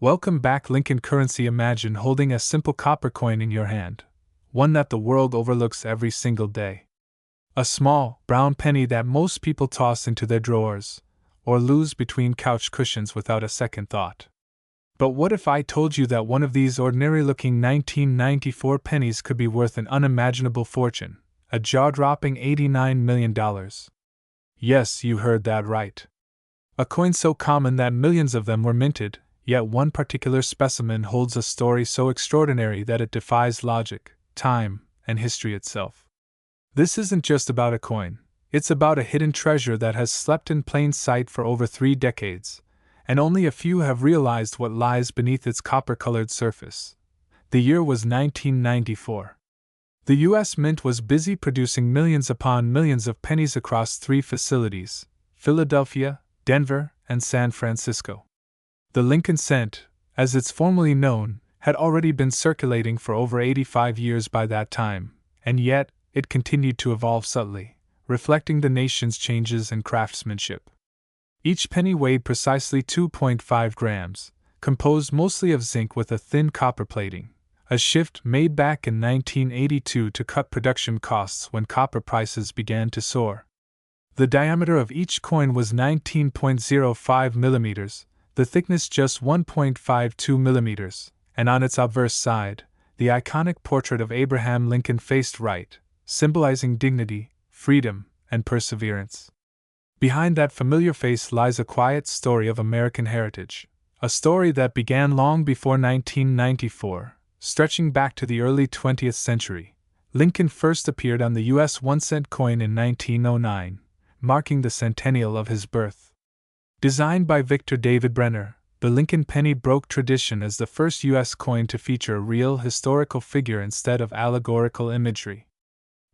Welcome back, Lincoln Currency. Imagine holding a simple copper coin in your hand, one that the world overlooks every single day. A small, brown penny that most people toss into their drawers, or lose between couch cushions without a second thought. But what if I told you that one of these ordinary-looking 1994 pennies could be worth an unimaginable fortune, a jaw-dropping $89 million? Yes, you heard that right. A coin so common that millions of them were minted, yet one particular specimen holds a story so extraordinary that it defies logic, time, and history itself. This isn't just about a coin, it's about a hidden treasure that has slept in plain sight for over 3 decades, and only a few have realized what lies beneath its copper-colored surface. The year was 1994. The U.S. Mint was busy producing millions upon millions of pennies across 3 facilities: Philadelphia, Denver, and San Francisco. The Lincoln cent, as it's formally known, had already been circulating for over 85 years by that time, and yet it continued to evolve subtly, reflecting the nation's changes in craftsmanship. Each penny weighed precisely 2.5 grams, composed mostly of zinc with a thin copper plating, a shift made back in 1982 to cut production costs when copper prices began to soar. The diameter of each coin was 19.05 millimeters, the thickness just 1.52 millimeters, and on its obverse side, the iconic portrait of Abraham Lincoln faced right, symbolizing dignity, freedom, and perseverance. Behind that familiar face lies a quiet story of American heritage, a story that began long before 1994, stretching back to the early 20th century. Lincoln first appeared on the U.S. 1-cent coin in 1909, marking the centennial of his birth. Designed by Victor David Brenner, the Lincoln penny broke tradition as the first U.S. coin to feature a real historical figure instead of allegorical imagery.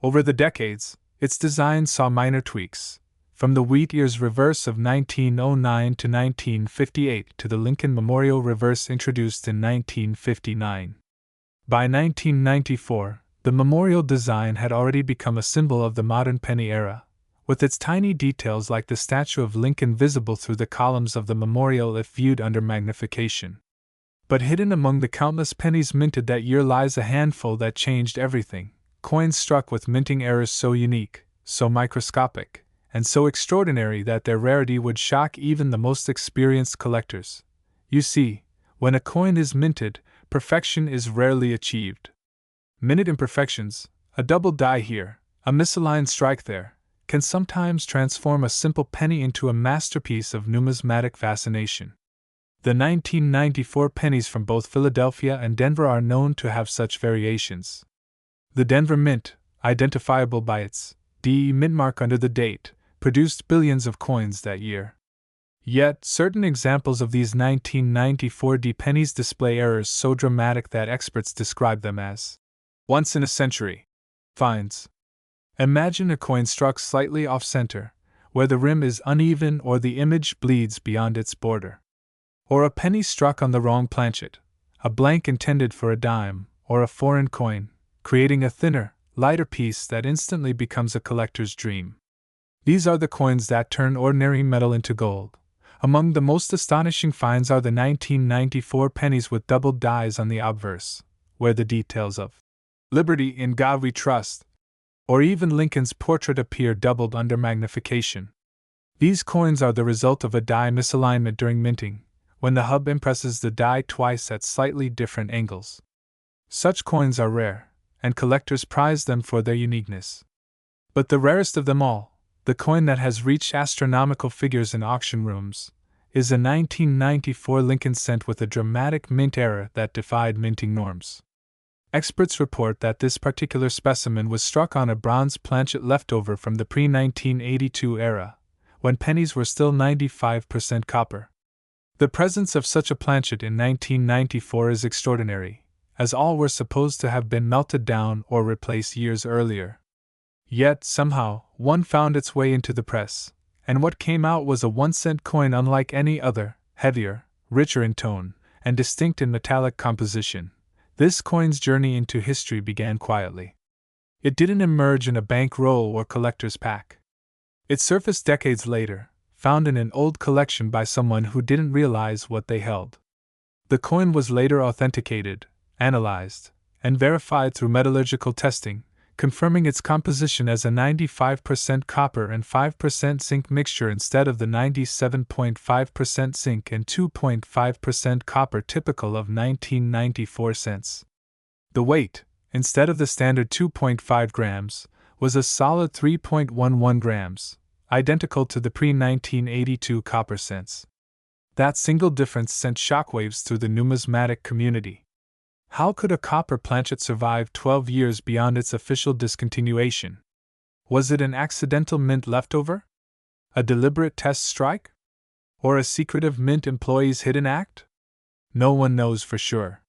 Over the decades, its design saw minor tweaks, from the wheat ears reverse of 1909 to 1958 to the Lincoln Memorial reverse introduced in 1959. By 1994, the memorial design had already become a symbol of the modern penny era, with its tiny details like the statue of Lincoln visible through the columns of the memorial if viewed under magnification. But hidden among the countless pennies minted that year lies a handful that changed everything, coins struck with minting errors so unique, so microscopic, and so extraordinary that their rarity would shock even the most experienced collectors. You see, when a coin is minted, perfection is rarely achieved. Minute imperfections, a double die here, a misaligned strike there, can sometimes transform a simple penny into a masterpiece of numismatic fascination. The 1994 pennies from both Philadelphia and Denver are known to have such variations. The Denver Mint, identifiable by its DE mint mark under the date, produced billions of coins that year. Yet, certain examples of these 1994 D pennies display errors so dramatic that experts describe them as once-in-a-century finds. Imagine a coin struck slightly off-center, where the rim is uneven or the image bleeds beyond its border. Or a penny struck on the wrong planchet, a blank intended for a dime, or a foreign coin, creating a thinner, lighter piece that instantly becomes a collector's dream. These are the coins that turn ordinary metal into gold. Among the most astonishing finds are the 1994 pennies with doubled dies on the obverse, where the details of "Liberty in God We Trust," or even Lincoln's portrait appear doubled under magnification. These coins are the result of a die misalignment during minting, when the hub impresses the die twice at slightly different angles. Such coins are rare, and collectors prize them for their uniqueness. But the rarest of them all, the coin that has reached astronomical figures in auction rooms, is a 1994 Lincoln cent with a dramatic mint error that defied minting norms. Experts report that this particular specimen was struck on a bronze planchet leftover from the pre-1982 era, when pennies were still 95% copper. The presence of such a planchet in 1994 is extraordinary, as all were supposed to have been melted down or replaced years earlier. Yet, somehow, one found its way into the press, and what came out was a 1-cent coin unlike any other, heavier, richer in tone, and distinct in metallic composition. This coin's journey into history began quietly. It didn't emerge in a bank roll or collector's pack. It surfaced decades later, found in an old collection by someone who didn't realize what they held. The coin was later authenticated, analyzed, and verified through metallurgical testing, confirming its composition as a 95% copper and 5% zinc mixture instead of the 97.5% zinc and 2.5% copper typical of 1994 cents. The weight, instead of the standard 2.5 grams, was a solid 3.11 grams, identical to the pre-1982 copper cents. That single difference sent shockwaves through the numismatic community. How could a copper planchet survive 12 years beyond its official discontinuation? Was it an accidental mint leftover? A deliberate test strike? Or a secretive mint employee's hidden act? No one knows for sure.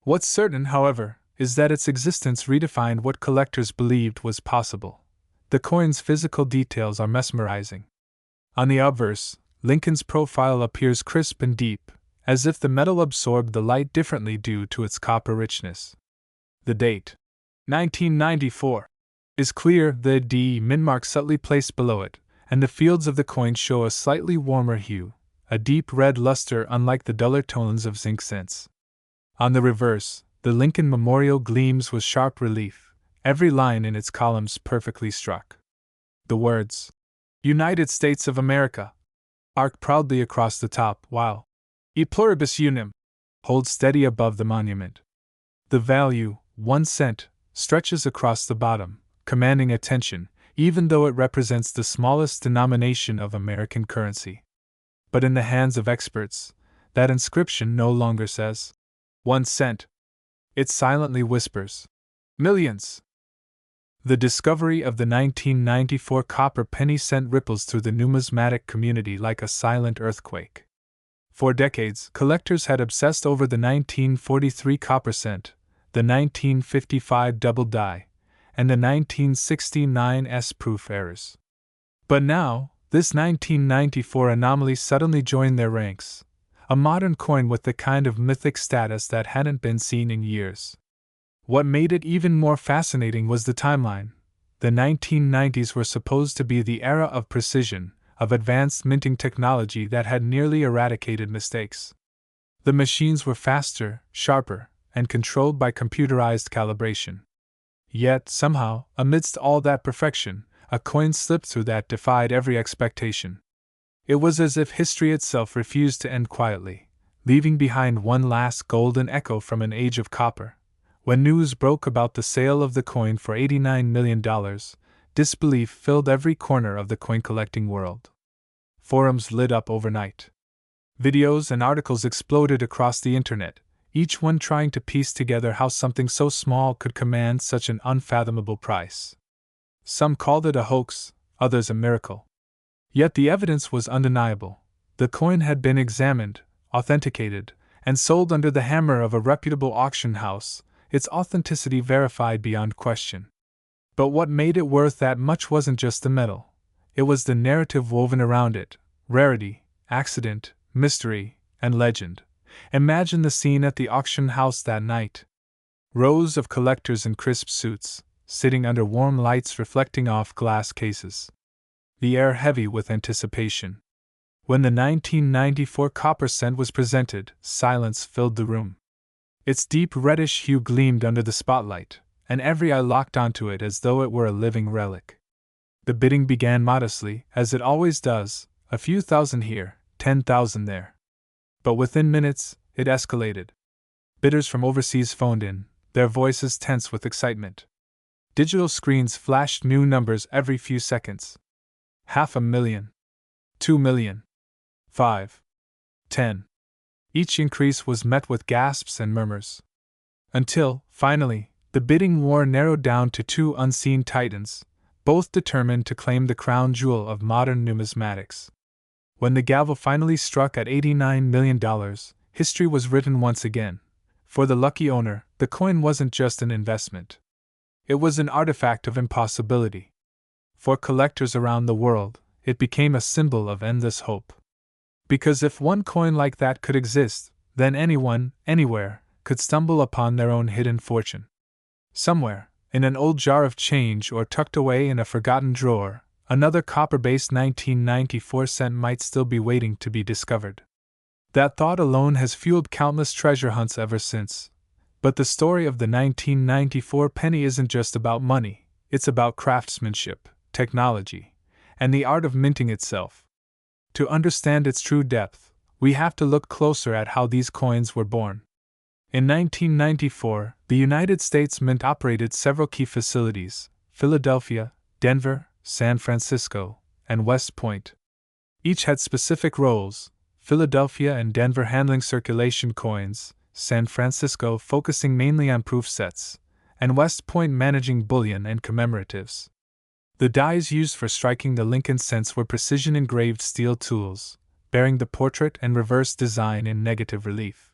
What's certain, however, is that its existence redefined what collectors believed was possible. The coin's physical details are mesmerizing. On the obverse, Lincoln's profile appears crisp and deep, as if the metal absorbed the light differently due to its copper richness. The date, 1994, is clear, the D mint mark subtly placed below it, and the fields of the coin show a slightly warmer hue, a deep red luster unlike the duller tones of zinc cents. On the reverse, the Lincoln memorial gleams with sharp relief, every line in its columns perfectly struck. The words, United States of America, arc proudly across the top, while E pluribus unum holds steady above the monument. The value, 1 cent, stretches across the bottom, commanding attention, even though it represents the smallest denomination of American currency. But in the hands of experts, that inscription no longer says 1 cent. It silently whispers, millions. The discovery of the 1994 copper penny sent ripples through the numismatic community like a silent earthquake. For decades, collectors had obsessed over the 1943 copper cent, the 1955 double die, and the 1969 S-proof errors. But now, this 1994 anomaly suddenly joined their ranks, a modern coin with the kind of mythic status that hadn't been seen in years. What made it even more fascinating was the timeline. The 1990s were supposed to be the era of precision, of advanced minting technology that had nearly eradicated mistakes. The machines were faster, sharper, and controlled by computerized calibration. Yet, somehow, amidst all that perfection, a coin slipped through that defied every expectation. It was as if history itself refused to end quietly, leaving behind one last golden echo from an age of copper. When news broke about the sale of the coin for $89 million, disbelief filled every corner of the coin-collecting world. Forums lit up overnight. Videos and articles exploded across the internet, each one trying to piece together how something so small could command such an unfathomable price. Some called it a hoax, others a miracle. Yet the evidence was undeniable. The coin had been examined, authenticated, and sold under the hammer of a reputable auction house, its authenticity verified beyond question. But what made it worth that much wasn't just the metal. It was the narrative woven around it: rarity, accident, mystery, and legend. Imagine the scene at the auction house that night. Rows of collectors in crisp suits, sitting under warm lights reflecting off glass cases. The air heavy with anticipation. When the 1994 copper cent was presented, silence filled the room. Its deep reddish hue gleamed under the spotlight, and every eye locked onto it as though it were a living relic. The bidding began modestly, as it always does, a few thousand here, 10,000 there. But within minutes, it escalated. Bidders from overseas phoned in, their voices tense with excitement. Digital screens flashed new numbers every few seconds. 500,000. 2 million. 5. 10. Each increase was met with gasps and murmurs. Until, finally, the bidding war narrowed down to two unseen titans, both determined to claim the crown jewel of modern numismatics. When the gavel finally struck at $89 million, history was written once again. For the lucky owner, the coin wasn't just an investment. It was an artifact of impossibility. For collectors around the world, it became a symbol of endless hope. Because if one coin like that could exist, then anyone, anywhere, could stumble upon their own hidden fortune. Somewhere, in an old jar of change or tucked away in a forgotten drawer, another copper-based 1994 cent might still be waiting to be discovered. That thought alone has fueled countless treasure hunts ever since. But the story of the 1994 penny isn't just about money, it's about craftsmanship, technology, and the art of minting itself. To understand its true depth, we have to look closer at how these coins were born. In 1994, the United States Mint operated several key facilities: Philadelphia, Denver, San Francisco, and West Point. Each had specific roles, Philadelphia and Denver handling circulation coins, San Francisco focusing mainly on proof sets, and West Point managing bullion and commemoratives. The dies used for striking the Lincoln cents were precision-engraved steel tools, bearing the portrait and reverse design in negative relief.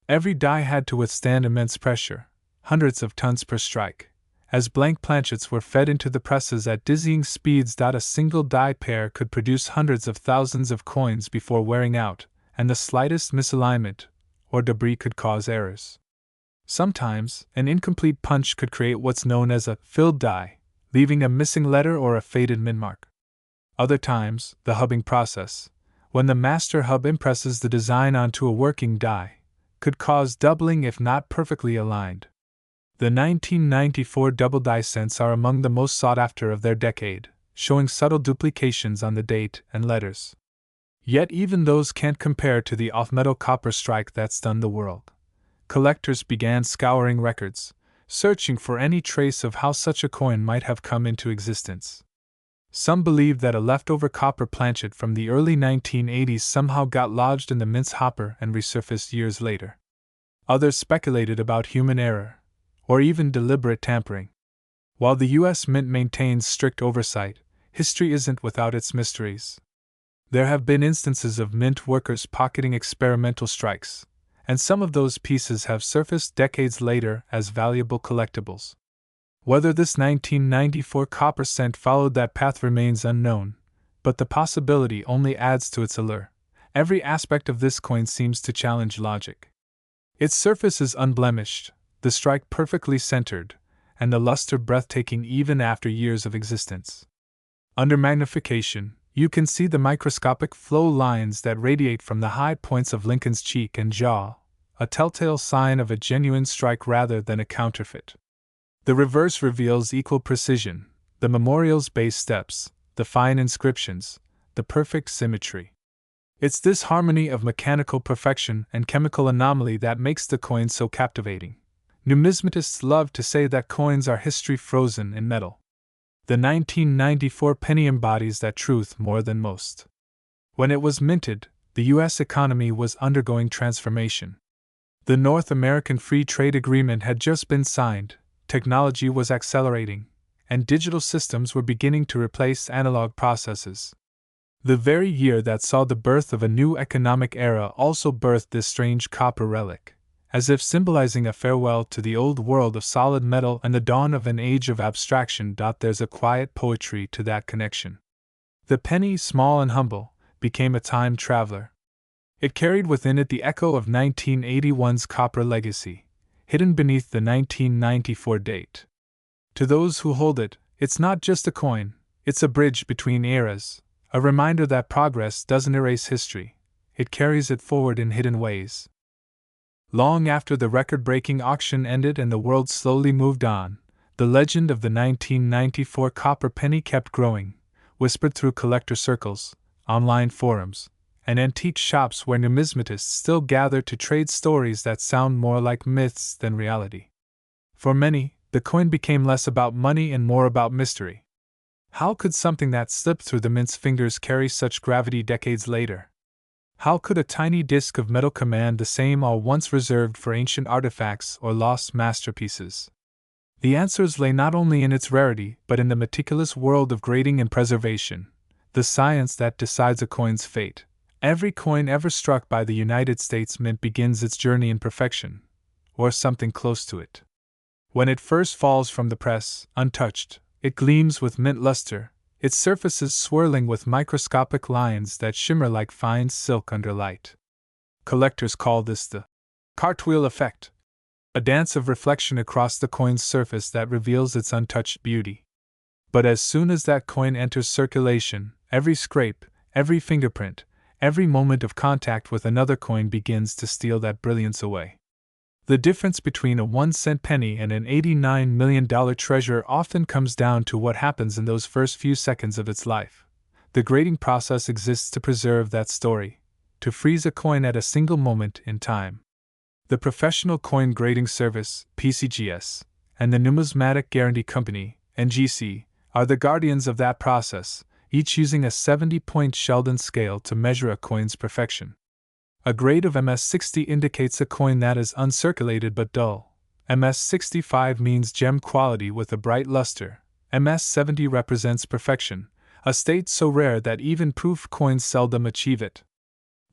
Every die had to withstand immense pressure, hundreds of tons per strike, as blank planchets were fed into the presses at dizzying speeds. A single die pair could produce hundreds of thousands of coins before wearing out, and the slightest misalignment or debris could cause errors. Sometimes, an incomplete punch could create what's known as a filled die, leaving a missing letter or a faded mint mark. Other times, the hubbing process, when the master hub impresses the design onto a working die, could cause doubling if not perfectly aligned. The 1994 double die cents are among the most sought after of their decade, showing subtle duplications on the date and letters. Yet even those can't compare to the off-metal copper strike that stunned the world. Collectors began scouring records, searching for any trace of how such a coin might have come into existence. Some believed that a leftover copper planchet from the early 1980s somehow got lodged in the mint's hopper and resurfaced years later. Others speculated about human error, or even deliberate tampering. While the U.S. Mint maintains strict oversight, history isn't without its mysteries. There have been instances of mint workers pocketing experimental strikes, and some of those pieces have surfaced decades later as valuable collectibles. Whether this 1994 copper cent followed that path remains unknown, but the possibility only adds to its allure. Every aspect of this coin seems to challenge logic. Its surface is unblemished, the strike perfectly centered, and the luster breathtaking even after years of existence. Under magnification, you can see the microscopic flow lines that radiate from the high points of Lincoln's cheek and jaw, a telltale sign of a genuine strike rather than a counterfeit. The reverse reveals equal precision, the memorial's base steps, the fine inscriptions, the perfect symmetry. It's this harmony of mechanical perfection and chemical anomaly that makes the coin so captivating. Numismatists love to say that coins are history frozen in metal. The 1994 penny embodies that truth more than most. When it was minted, the U.S. economy was undergoing transformation. The North American Free Trade Agreement had just been signed, technology was accelerating, and digital systems were beginning to replace analog processes. The very year that saw the birth of a new economic era also birthed this strange copper relic, as if symbolizing a farewell to the old world of solid metal and the dawn of an age of abstraction. There's a quiet poetry to that connection. The penny, small and humble, became a time traveler. It carried within it the echo of 1981's copper legacy, hidden beneath the 1994 date. To those who hold it, it's not just a coin, it's a bridge between eras, a reminder that progress doesn't erase history, it carries it forward in hidden ways. Long after the record-breaking auction ended and the world slowly moved on, the legend of the 1994 copper penny kept growing, whispered through collector circles, online forums, and antique shops where numismatists still gather to trade stories that sound more like myths than reality. For many, the coin became less about money and more about mystery. How could something that slipped through the mint's fingers carry such gravity decades later? How could a tiny disc of metal command the same awe once reserved for ancient artifacts or lost masterpieces? The answers lay not only in its rarity but in the meticulous world of grading and preservation, the science that decides a coin's fate. Every coin ever struck by the United States Mint begins its journey in perfection, or something close to it. When it first falls from the press, untouched, it gleams with mint luster, its surfaces swirling with microscopic lines that shimmer like fine silk under light. Collectors call this the cartwheel effect, a dance of reflection across the coin's surface that reveals its untouched beauty. But as soon as that coin enters circulation, every scrape, every fingerprint, every moment of contact with another coin begins to steal that brilliance away. The difference between a 1-cent penny and an $89 million treasure often comes down to what happens in those first few seconds of its life. The grading process exists to preserve that story, to freeze a coin at a single moment in time. The Professional Coin Grading Service, PCGS, and the Numismatic Guarantee Company, NGC, are the guardians of that process, each using a 70-point Sheldon scale to measure a coin's perfection. A grade of MS60 indicates a coin that is uncirculated but dull. MS65 means gem quality with a bright luster. MS70 represents perfection, a state so rare that even proof coins seldom achieve it.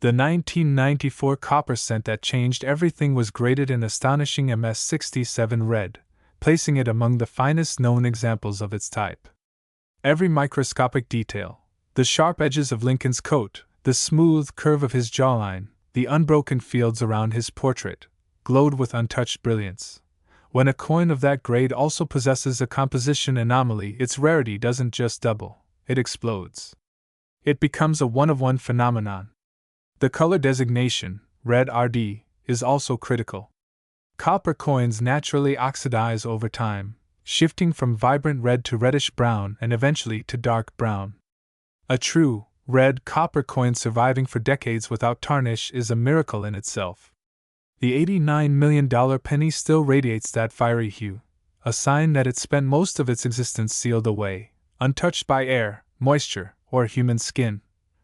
The 1994 copper cent that changed everything was graded in astonishing MS67 red, placing it among the finest known examples of its type. Every microscopic detail, the sharp edges of Lincoln's coat, the smooth curve of his jawline, the unbroken fields around his portrait, glowed with untouched brilliance. When a coin of that grade also possesses a composition anomaly, its rarity doesn't just double, it explodes. It becomes a one-of-one phenomenon. The color designation, red RD, is also critical. Copper coins naturally oxidize over time, shifting from vibrant red to reddish brown and eventually to dark brown. A true, red copper coin surviving for decades without tarnish is a miracle in itself. The $89 million penny still radiates that fiery hue, a sign that it spent most of its existence sealed away, untouched by air, moisture, or human skin.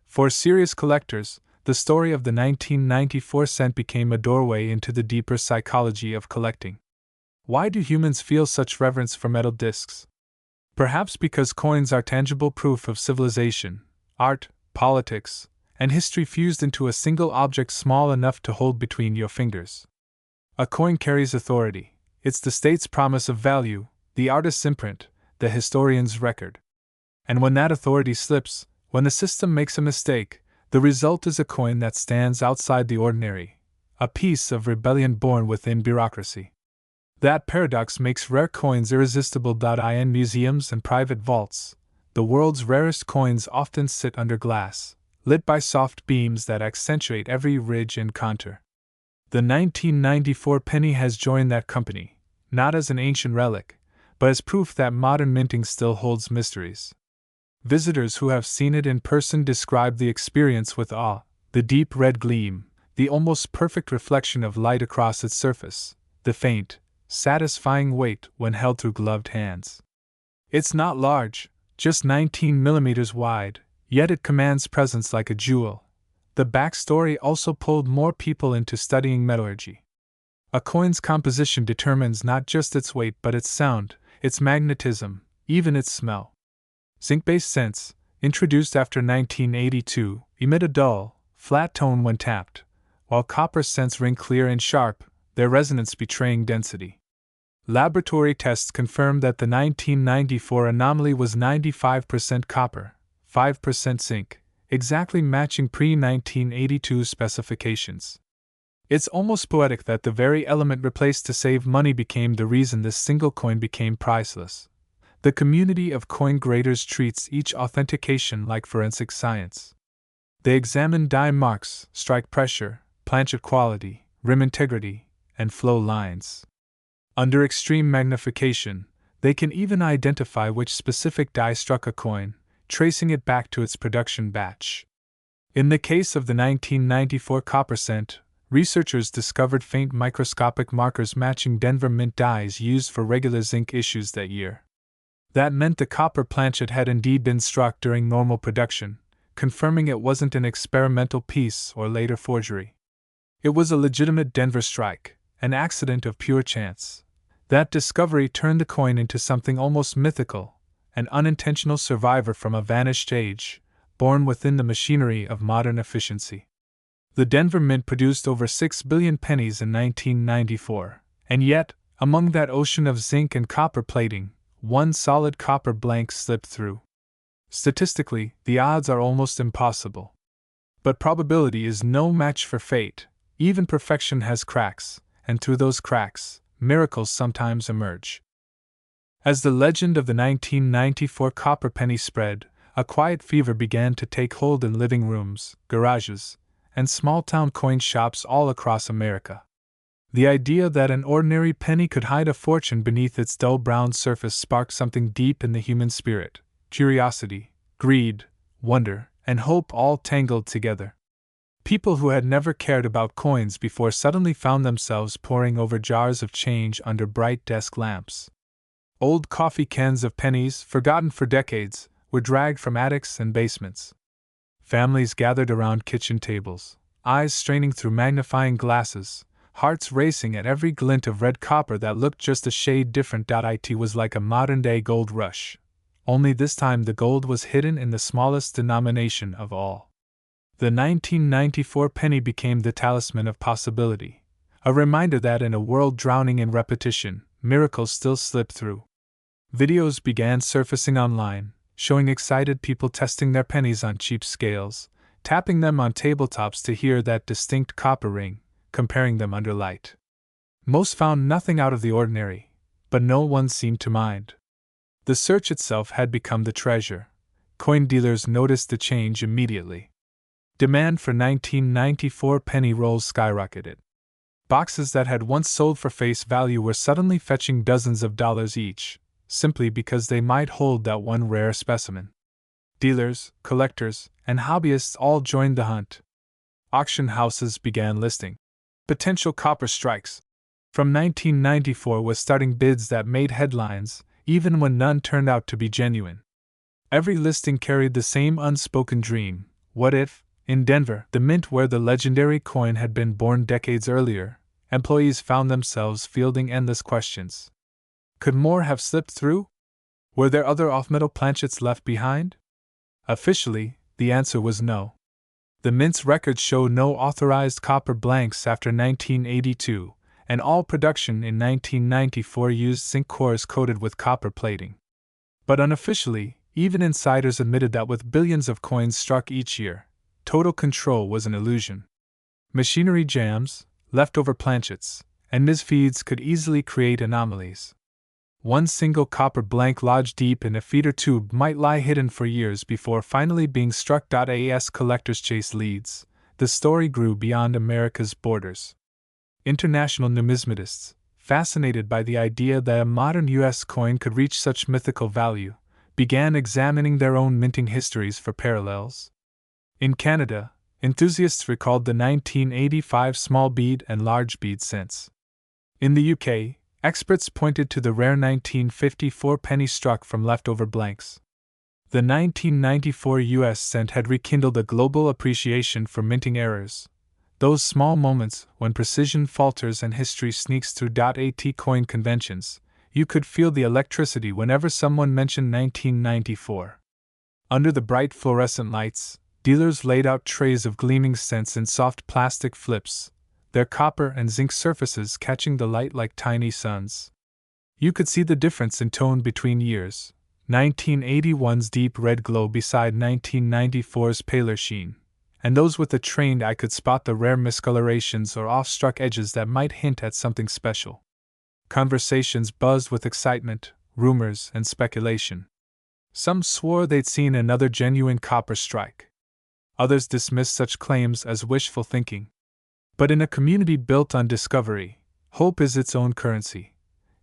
For serious collectors, the story of the 1994 cent became a doorway into the deeper psychology of collecting. Why do humans feel such reverence for metal discs? Perhaps because coins are tangible proof of civilization, art, politics, and history fused into a single object small enough to hold between your fingers. A coin carries authority. It's the state's promise of value, the artist's imprint, the historian's record. And when that authority slips, when the system makes a mistake, the result is a coin that stands outside the ordinary, a piece of rebellion born within bureaucracy. That paradox makes rare coins irresistible. In museums and private vaults, the world's rarest coins often sit under glass, lit by soft beams that accentuate every ridge and contour. The 1994 penny has joined that company, not as an ancient relic, but as proof that modern minting still holds mysteries. Visitors who have seen it in person describe the experience with awe, the deep red gleam, the almost perfect reflection of light across its surface, the faint, satisfying weight when held through gloved hands. It's not large, just 19 millimeters wide, yet it commands presence like a jewel. The backstory also pulled more people into studying metallurgy. A coin's composition determines not just its weight but its sound, its magnetism, even its smell. Zinc-based cents, introduced after 1982, emit a dull, flat tone when tapped, while copper cents ring clear and sharp, their resonance betraying density. Laboratory tests confirmed that the 1994 anomaly was 95% copper, 5% zinc, exactly matching pre-1982 specifications. It's almost poetic that the very element replaced to save money became the reason this single coin became priceless. The community of coin graders treats each authentication like forensic science. They examine die marks, strike pressure, planchet quality, rim integrity, and flow lines. Under extreme magnification, they can even identify which specific die struck a coin, tracing it back to its production batch. In the case of the 1994 copper cent, researchers discovered faint microscopic markers matching Denver Mint dies used for regular zinc issues that year. That meant the copper planchet had indeed been struck during normal production, confirming it wasn't an experimental piece or later forgery. It was a legitimate Denver strike, an accident of pure chance. That discovery turned the coin into something almost mythical, an unintentional survivor from a vanished age, born within the machinery of modern efficiency. The Denver Mint produced over 6 billion pennies in 1994, and yet, among that ocean of zinc and copper plating, one solid copper blank slipped through. Statistically, the odds are almost impossible. But probability is no match for fate. Even perfection has cracks, and through those cracks, miracles sometimes emerge. As the legend of the 1994 copper penny spread, a quiet fever began to take hold in living rooms, garages, and small-town coin shops all across America. The idea that an ordinary penny could hide a fortune beneath its dull brown surface sparked something deep in the human spirit: curiosity, greed, wonder, and hope all tangled together. People who had never cared about coins before suddenly found themselves poring over jars of change under bright desk lamps. Old coffee cans of pennies, forgotten for decades, were dragged from attics and basements. Families gathered around kitchen tables, eyes straining through magnifying glasses, hearts racing at every glint of red copper that looked just a shade different. It was like a modern-day gold rush, only this time the gold was hidden in the smallest denomination of all. The 1994 penny became the talisman of possibility, a reminder that in a world drowning in repetition, miracles still slip through. Videos began surfacing online, showing excited people testing their pennies on cheap scales, tapping them on tabletops to hear that distinct copper ring, comparing them under light. Most found nothing out of the ordinary, but no one seemed to mind. The search itself had become the treasure. Coin dealers noticed the change immediately. Demand for 1994 penny rolls skyrocketed. Boxes that had once sold for face value were suddenly fetching dozens of dollars each, simply because they might hold that one rare specimen. Dealers, collectors, and hobbyists all joined the hunt. Auction houses began listing potential copper strikes. From 1994 was starting bids that made headlines, even when none turned out to be genuine. Every listing carried the same unspoken dream: what if, in Denver, the mint where the legendary coin had been born decades earlier, employees found themselves fielding endless questions? Could more have slipped through? Were there other off-metal planchets left behind? Officially, the answer was no. The mint's records show no authorized copper blanks after 1982, and all production in 1994 used zinc cores coated with copper plating. But unofficially, even insiders admitted that with billions of coins struck each year, total control was an illusion. Machinery jams, leftover planchets, and misfeeds could easily create anomalies. One single copper blank lodged deep in a feeder tube might lie hidden for years before finally being struck. As collectors chased leads, the story grew beyond America's borders. International numismatists, fascinated by the idea that a modern U.S. coin could reach such mythical value, began examining their own minting histories for parallels. In Canada, enthusiasts recalled the 1985 small bead and large bead cents. In the UK, experts pointed to the rare 1954 penny struck from leftover blanks. The 1994 US cent had rekindled a global appreciation for minting errors, those small moments when precision falters and history sneaks through. At coin conventions, you could feel the electricity whenever someone mentioned 1994. Under the bright fluorescent lights, dealers laid out trays of gleaming cents in soft plastic flips, their copper and zinc surfaces catching the light like tiny suns. You could see the difference in tone between years: 1981's deep red glow beside 1994's paler sheen, and those with a trained eye could spot the rare miscolorations or off-struck edges that might hint at something special. Conversations buzzed with excitement, rumors, and speculation. Some swore they'd seen another genuine copper strike. Others dismissed such claims as wishful thinking. But in a community built on discovery, hope is its own currency.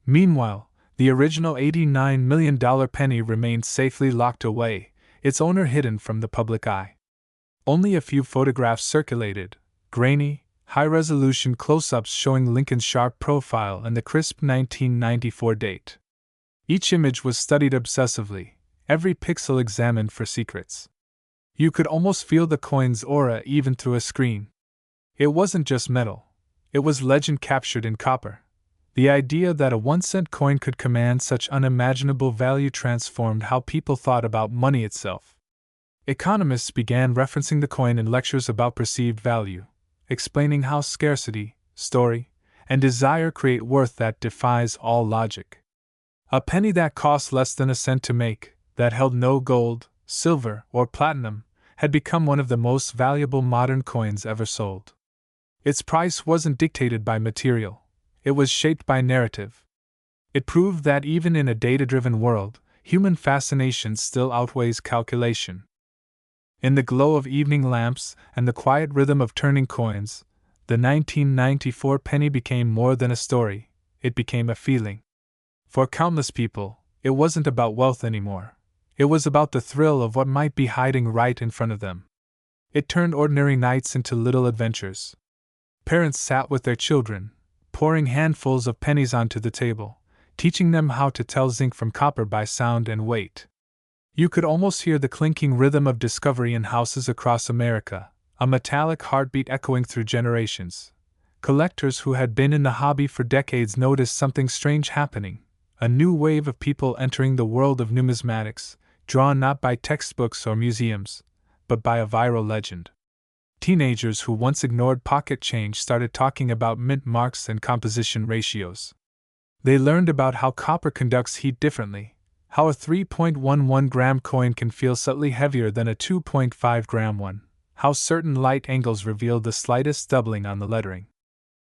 Meanwhile, the original $89 million penny remained safely locked away, its owner hidden from the public eye. Only a few photographs circulated, grainy, high-resolution close-ups showing Lincoln's sharp profile and the crisp 1994 date. Each image was studied obsessively, every pixel examined for secrets. You could almost feel the coin's aura even through a screen. It wasn't just metal, it was legend captured in copper. The idea that a 1-cent coin could command such unimaginable value transformed how people thought about money itself. Economists began referencing the coin in lectures about perceived value, explaining how scarcity, story, and desire create worth that defies all logic. A penny that cost less than a cent to make, that held no gold, silver, or platinum, had become one of the most valuable modern coins ever sold. Its price wasn't dictated by material, it was shaped by narrative. It proved that even in a data-driven world, human fascination still outweighs calculation. In the glow of evening lamps and the quiet rhythm of turning coins, the 1994 penny became more than a story, it became a feeling. For countless people, it wasn't about wealth anymore. It was about the thrill of what might be hiding right in front of them. It turned ordinary nights into little adventures. Parents sat with their children, pouring handfuls of pennies onto the table, teaching them how to tell zinc from copper by sound and weight. You could almost hear the clinking rhythm of discovery in houses across America, a metallic heartbeat echoing through generations. Collectors who had been in the hobby for decades noticed something strange happening, a new wave of people entering the world of numismatics, drawn not by textbooks or museums, but by a viral legend. Teenagers who once ignored pocket change started talking about mint marks and composition ratios. They learned about how copper conducts heat differently, how a 3.11 gram coin can feel subtly heavier than a 2.5 gram one, how certain light angles revealed the slightest doubling on the lettering.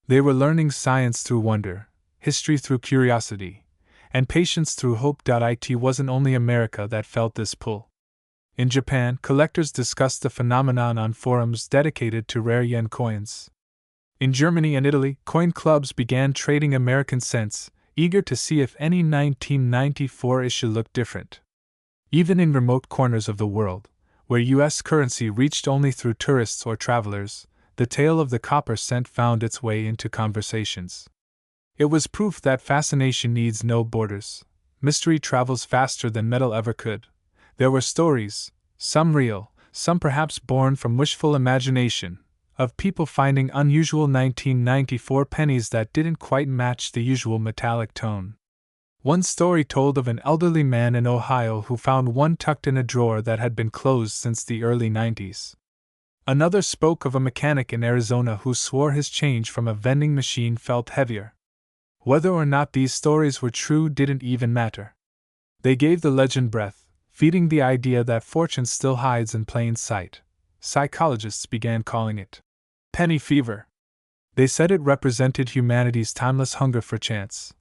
They were learning science through wonder, history through curiosity, and patience through hope. It wasn't only America that felt this pull. In Japan, collectors discussed the phenomenon on forums dedicated to rare yen coins. In Germany and Italy, coin clubs began trading American cents, eager to see if any 1994 issue looked different. Even in remote corners of the world, where U.S. currency reached only through tourists or travelers, the tale of the copper cent found its way into conversations. It was proof that fascination needs no borders. Mystery travels faster than metal ever could. There were stories, some real, some perhaps born from wishful imagination, of people finding unusual 1994 pennies that didn't quite match the usual metallic tone. One story told of an elderly man in Ohio who found one tucked in a drawer that had been closed since the early 90s. Another spoke of a mechanic in Arizona who swore his change from a vending machine felt heavier. Whether or not these stories were true didn't even matter. They gave the legend breath, feeding the idea that fortune still hides in plain sight. Psychologists began calling it penny fever. They said it represented humanity's timeless hunger for chance,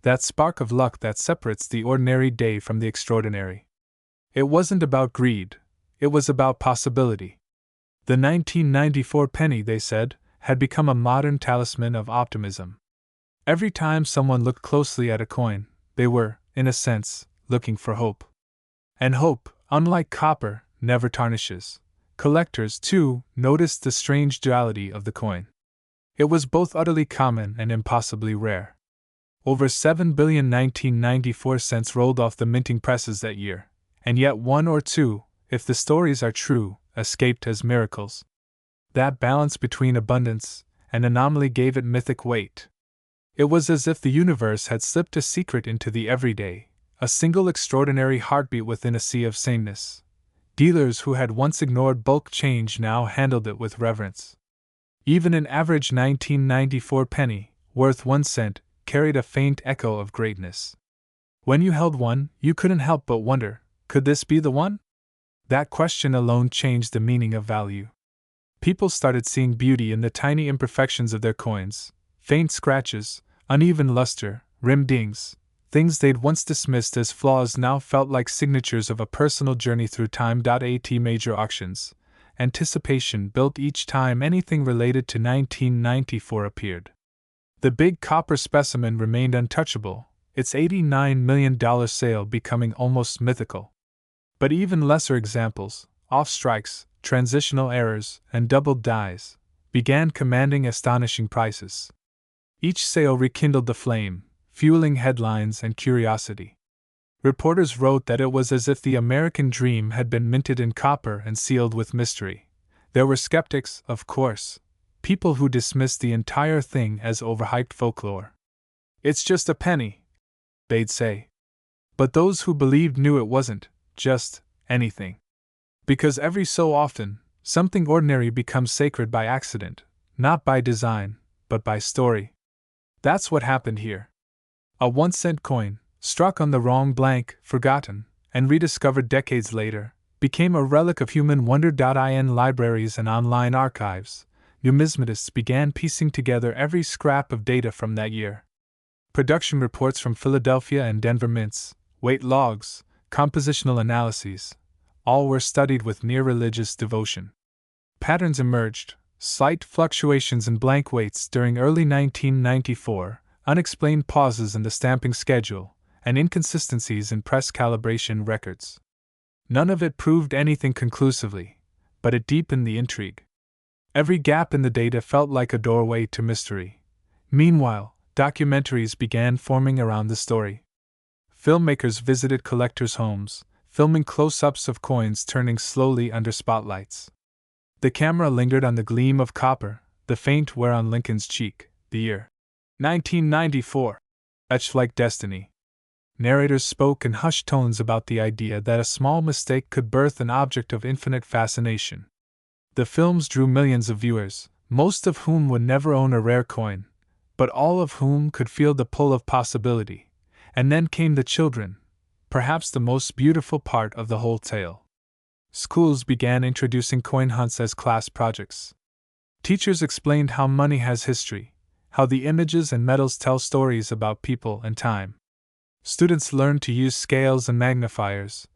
that spark of luck that separates the ordinary day from the extraordinary. It wasn't about greed, it was about possibility. The 1994 penny, they said, had become a modern talisman of optimism. Every time someone looked closely at a coin, they were, in a sense, looking for hope. And hope, unlike copper, never tarnishes. Collectors, too, noticed the strange duality of the coin. It was both utterly common and impossibly rare. Over 7 billion 1994 cents rolled off the minting presses that year, and yet one or two, if the stories are true, escaped as miracles. That balance between abundance and anomaly gave it mythic weight. It was as if the universe had slipped a secret into the everyday, a single extraordinary heartbeat within a sea of sameness. Dealers who had once ignored bulk change now handled it with reverence. Even an average 1994 penny, worth 1 cent, carried a faint echo of greatness. When you held one, you couldn't help but wonder, could this be the one? That question alone changed the meaning of value. People started seeing beauty in the tiny imperfections of their coins, faint scratches, uneven luster, rim dings. Things they'd once dismissed as flaws now felt like signatures of a personal journey through time. At major auctions, anticipation built each time anything related to 1994 appeared. The big copper specimen remained untouchable, its $89 million sale becoming almost mythical. But even lesser examples, off-strikes, transitional errors, and doubled dies, began commanding astonishing prices. Each sale rekindled the flame, fueling headlines and curiosity. Reporters wrote that it was as if the American dream had been minted in copper and sealed with mystery. There were skeptics, of course, people who dismissed the entire thing as overhyped folklore. It's just a penny, they'd say. But those who believed knew it wasn't just anything. Because every so often, something ordinary becomes sacred by accident, not by design, but by story. That's what happened here. A 1-cent coin, struck on the wrong blank, forgotten, and rediscovered decades later, became a relic of human wonder. In libraries and online archives, numismatists began piecing together every scrap of data from that year. Production reports from Philadelphia and Denver mints, weight logs, compositional analyses, all were studied with near religious devotion. Patterns emerged, slight fluctuations in blank weights during early 1994, unexplained pauses in the stamping schedule, and inconsistencies in press calibration records. None of it proved anything conclusively, but it deepened the intrigue. Every gap in the data felt like a doorway to mystery. Meanwhile, documentaries began forming around the story. Filmmakers visited collectors' homes, filming close-ups of coins turning slowly under spotlights. The camera lingered on the gleam of copper, the faint wear on Lincoln's cheek, the year 1994, etched like destiny. Narrators spoke in hushed tones about the idea that a small mistake could birth an object of infinite fascination. The films drew millions of viewers, most of whom would never own a rare coin, but all of whom could feel the pull of possibility. And then came the children, perhaps the most beautiful part of the whole tale. Schools began introducing coin hunts as class projects. Teachers explained how money has history, how the images and metals tell stories about people and time. Students learned to use scales and magnifiers,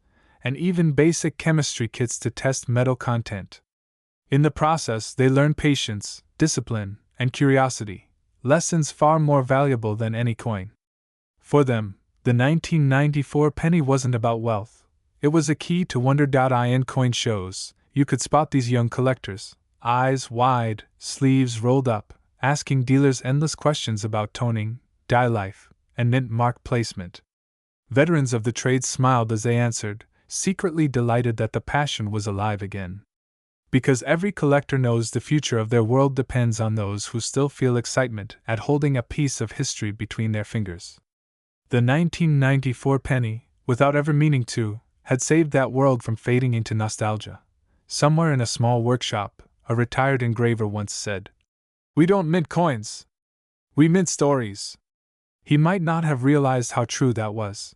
and even basic chemistry kits to test metal content. In the process, they learned patience, discipline, and curiosity, lessons far more valuable than any coin. For them, the 1994 penny wasn't about wealth. It was a key to wonder.in coin shows. You could spot these young collectors, eyes wide, sleeves rolled up, asking dealers endless questions about toning, die life, and mint mark placement. Veterans of the trade smiled as they answered, secretly delighted that the passion was alive again. Because every collector knows the future of their world depends on those who still feel excitement at holding a piece of history between their fingers. The 1994 penny, without ever meaning to, had saved that world from fading into nostalgia. Somewhere in a small workshop, a retired engraver once said, "We don't mint coins. We mint stories." He might not have realized how true that was.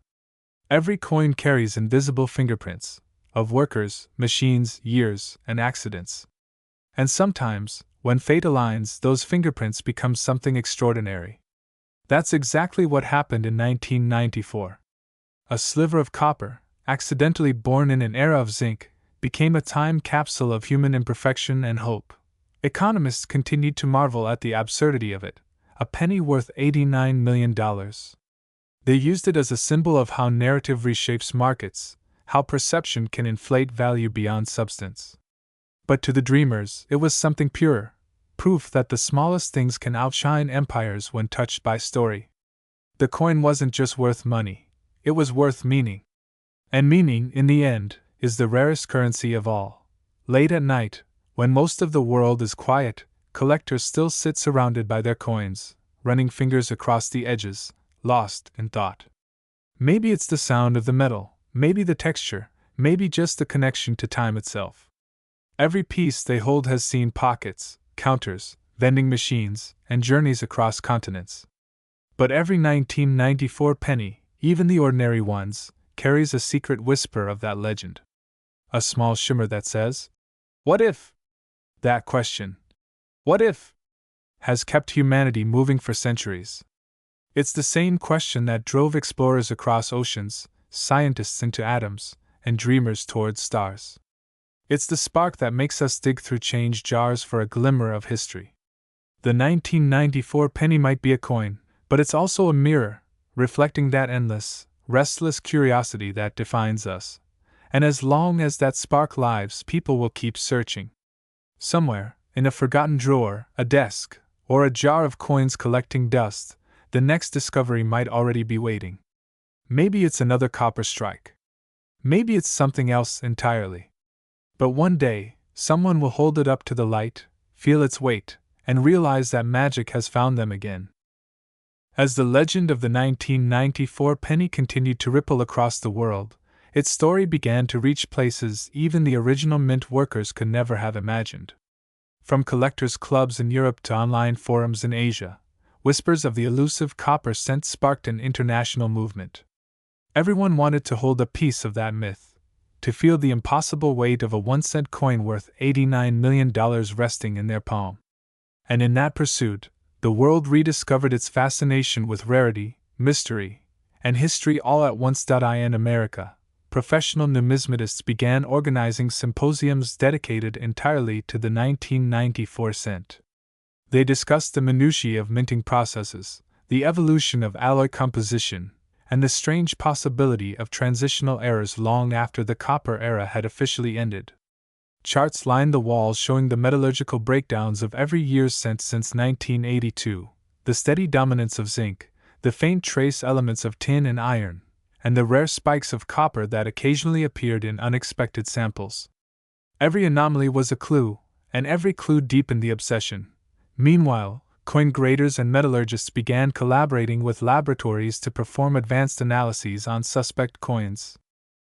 Every coin carries invisible fingerprints of workers, machines, years, and accidents. And sometimes, when fate aligns, those fingerprints become something extraordinary. That's exactly what happened in 1994. A sliver of copper, accidentally born in an era of zinc, became a time capsule of human imperfection and hope. Economists continued to marvel at the absurdity of it, a penny worth $89 million. They used it as a symbol of how narrative reshapes markets, how perception can inflate value beyond substance. But to the dreamers, it was something purer, proof that the smallest things can outshine empires when touched by story. The coin wasn't just worth money, it was worth meaning. And meaning, in the end, is the rarest currency of all. Late at night, when most of the world is quiet, collectors still sit surrounded by their coins, running fingers across the edges, lost in thought. Maybe it's the sound of the metal, maybe the texture, maybe just the connection to time itself. Every piece they hold has seen pockets, counters, vending machines, and journeys across continents. But every 1994 penny, even the ordinary ones, carries a secret whisper of that legend. A small shimmer that says, "What if?" That question, "What if?" has kept humanity moving for centuries. It's the same question that drove explorers across oceans, scientists into atoms, and dreamers towards stars. It's the spark that makes us dig through change jars for a glimmer of history. The 1994 penny might be a coin, but it's also a mirror, reflecting that endless, restless curiosity that defines us. And as long as that spark lives, people will keep searching. Somewhere, in a forgotten drawer, a desk, or a jar of coins collecting dust, the next discovery might already be waiting. Maybe it's another copper strike. Maybe it's something else entirely. But one day, someone will hold it up to the light, feel its weight, and realize that magic has found them again. As the legend of the 1994 penny continued to ripple across the world, its story began to reach places even the original mint workers could never have imagined. From collectors' clubs in Europe to online forums in Asia, whispers of the elusive copper cent sparked an international movement. Everyone wanted to hold a piece of that myth, to feel the impossible weight of a 1-cent coin worth $89 million resting in their palm. And in that pursuit, the world rediscovered its fascination with rarity, mystery, and history all at once. In America, professional numismatists began organizing symposiums dedicated entirely to the 1994 cent. They discussed the minutiae of minting processes, the evolution of alloy composition, and the strange possibility of transitional errors long after the copper era had officially ended. Charts lined the walls showing the metallurgical breakdowns of every year's cent since 1982, the steady dominance of zinc, the faint trace elements of tin and iron, and the rare spikes of copper that occasionally appeared in unexpected samples. Every anomaly was a clue, and every clue deepened the obsession. Meanwhile, coin graders and metallurgists began collaborating with laboratories to perform advanced analyses on suspect coins.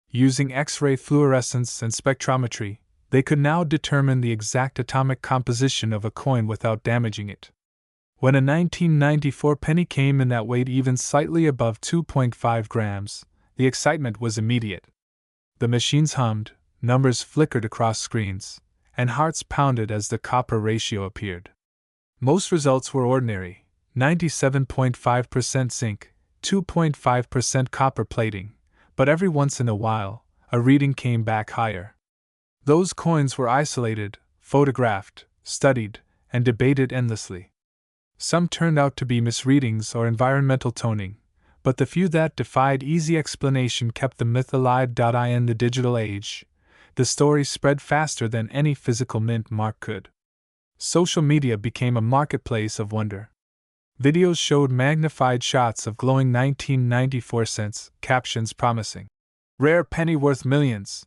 Using X-ray fluorescence and spectrometry, they could now determine the exact atomic composition of a coin without damaging it. When a 1994 penny came in that weighed even slightly above 2.5 grams, the excitement was immediate. The machines hummed, numbers flickered across screens, and hearts pounded as the copper ratio appeared. Most results were ordinary: 97.5% zinc, 2.5% copper plating, but every once in a while, a reading came back higher. Those coins were isolated, photographed, studied, and debated endlessly. Some turned out to be misreadings or environmental toning, but the few that defied easy explanation kept the myth alive. In the digital age, the story spread faster than any physical mint mark could. Social media became a marketplace of wonder. Videos showed magnified shots of glowing 1994 cents, captions promising, "Rare penny worth millions."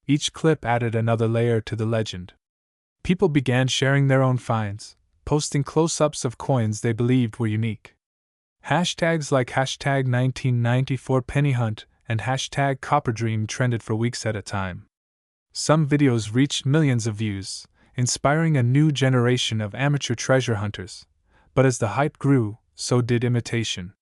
Each clip added another layer to the legend. People began sharing their own finds, posting close-ups of coins they believed were unique. Hashtags like hashtag 1994 penny hunt and hashtag copperdream trended for weeks at a time. Some videos reached millions of views, inspiring a new generation of amateur treasure hunters. But as the hype grew, so did imitation.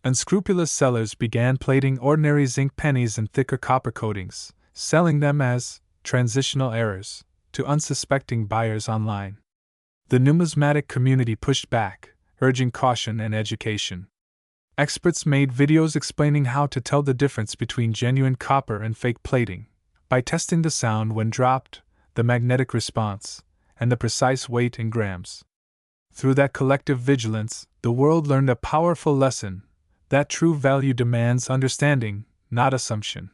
Unscrupulous sellers began plating ordinary zinc pennies in thicker copper coatings, selling them as transitional errors to unsuspecting buyers online. The numismatic community pushed back, urging caution and education. Experts made videos explaining how to tell the difference between genuine copper and fake plating, by testing the sound when dropped, the magnetic response, and the precise weight in grams. Through that collective vigilance, the world learned a powerful lesson: that true value demands understanding, not assumption.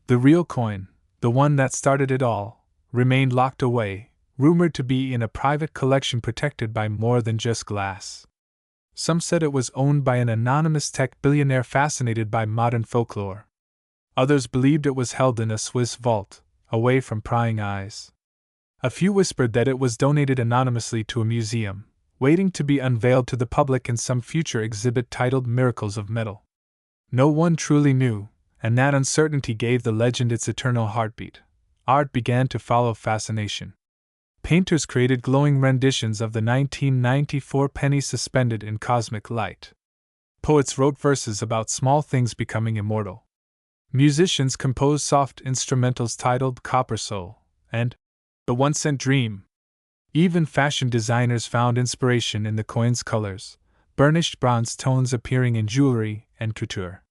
The real coin, the one that started it all, remained locked away, rumored to be in a private collection protected by more than just glass. Some said it was owned by an anonymous tech billionaire fascinated by modern folklore. Others believed it was held in a Swiss vault, away from prying eyes. A few whispered that it was donated anonymously to a museum, waiting to be unveiled to the public in some future exhibit titled Miracles of Metal. No one truly knew, and that uncertainty gave the legend its eternal heartbeat. Art began to follow fascination. Painters created glowing renditions of the 1994 penny suspended in cosmic light. Poets wrote verses about small things becoming immortal. Musicians composed soft instrumentals titled Copper Soul and The 1 Cent Dream. Even fashion designers found inspiration in the coin's colors, burnished bronze tones appearing in jewelry and couture.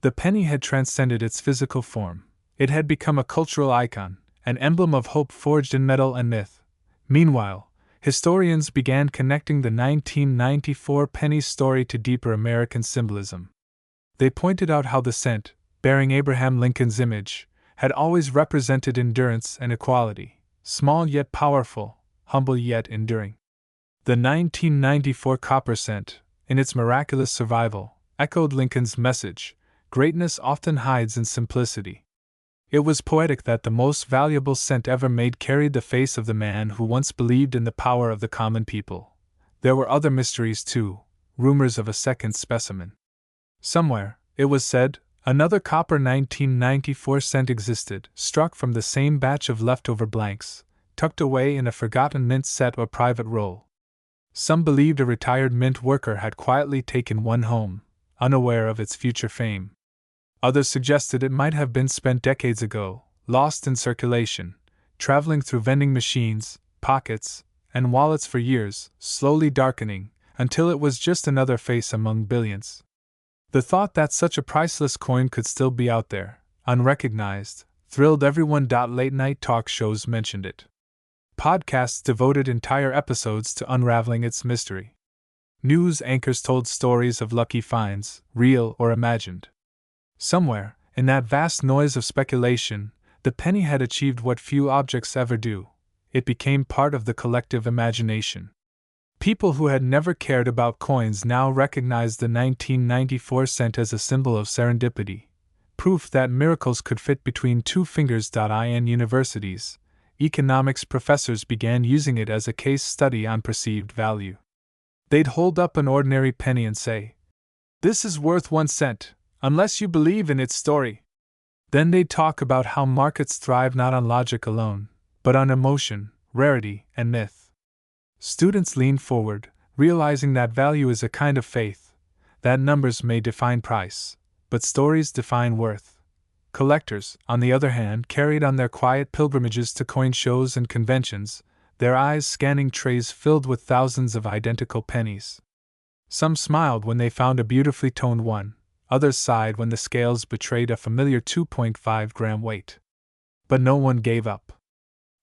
The penny had transcended its physical form. It had become a cultural icon, an emblem of hope forged in metal and myth. Meanwhile, historians began connecting the 1994 penny's story to deeper American symbolism. They pointed out how the cent, bearing Abraham Lincoln's image, had always represented endurance and equality, small yet powerful, humble yet enduring. The 1994 copper cent, in its miraculous survival, echoed Lincoln's message: greatness often hides in simplicity. It was poetic that the most valuable cent ever made carried the face of the man who once believed in the power of the common people. There were other mysteries too, rumors of a second specimen. Somewhere, it was said, another copper 1994 cent existed, struck from the same batch of leftover blanks, tucked away in a forgotten mint set or private roll. Some believed a retired mint worker had quietly taken one home, unaware of its future fame. Others suggested it might have been spent decades ago, lost in circulation, traveling through vending machines, pockets, and wallets for years, slowly darkening, until it was just another face among billions. The thought that such a priceless coin could still be out there, unrecognized, thrilled everyone. Late night talk shows mentioned it. Podcasts devoted entire episodes to unraveling its mystery. News anchors told stories of lucky finds, real or imagined. Somewhere, in that vast noise of speculation, the penny had achieved what few objects ever do. It became part of the collective imagination. People who had never cared about coins now recognized the 1994 cent as a symbol of serendipity, proof that miracles could fit between two fingers. In universities, economics professors began using it as a case study on perceived value. They'd hold up an ordinary penny and say, "This is worth 1 cent, unless you believe in its story." Then they'd talk about how markets thrive not on logic alone, but on emotion, rarity, and myth. Students leaned forward, realizing that value is a kind of faith, that numbers may define price, but stories define worth. Collectors, on the other hand, carried on their quiet pilgrimages to coin shows and conventions, their eyes scanning trays filled with thousands of identical pennies. Some smiled when they found a beautifully toned one, others sighed when the scales betrayed a familiar 2.5-gram weight. But no one gave up.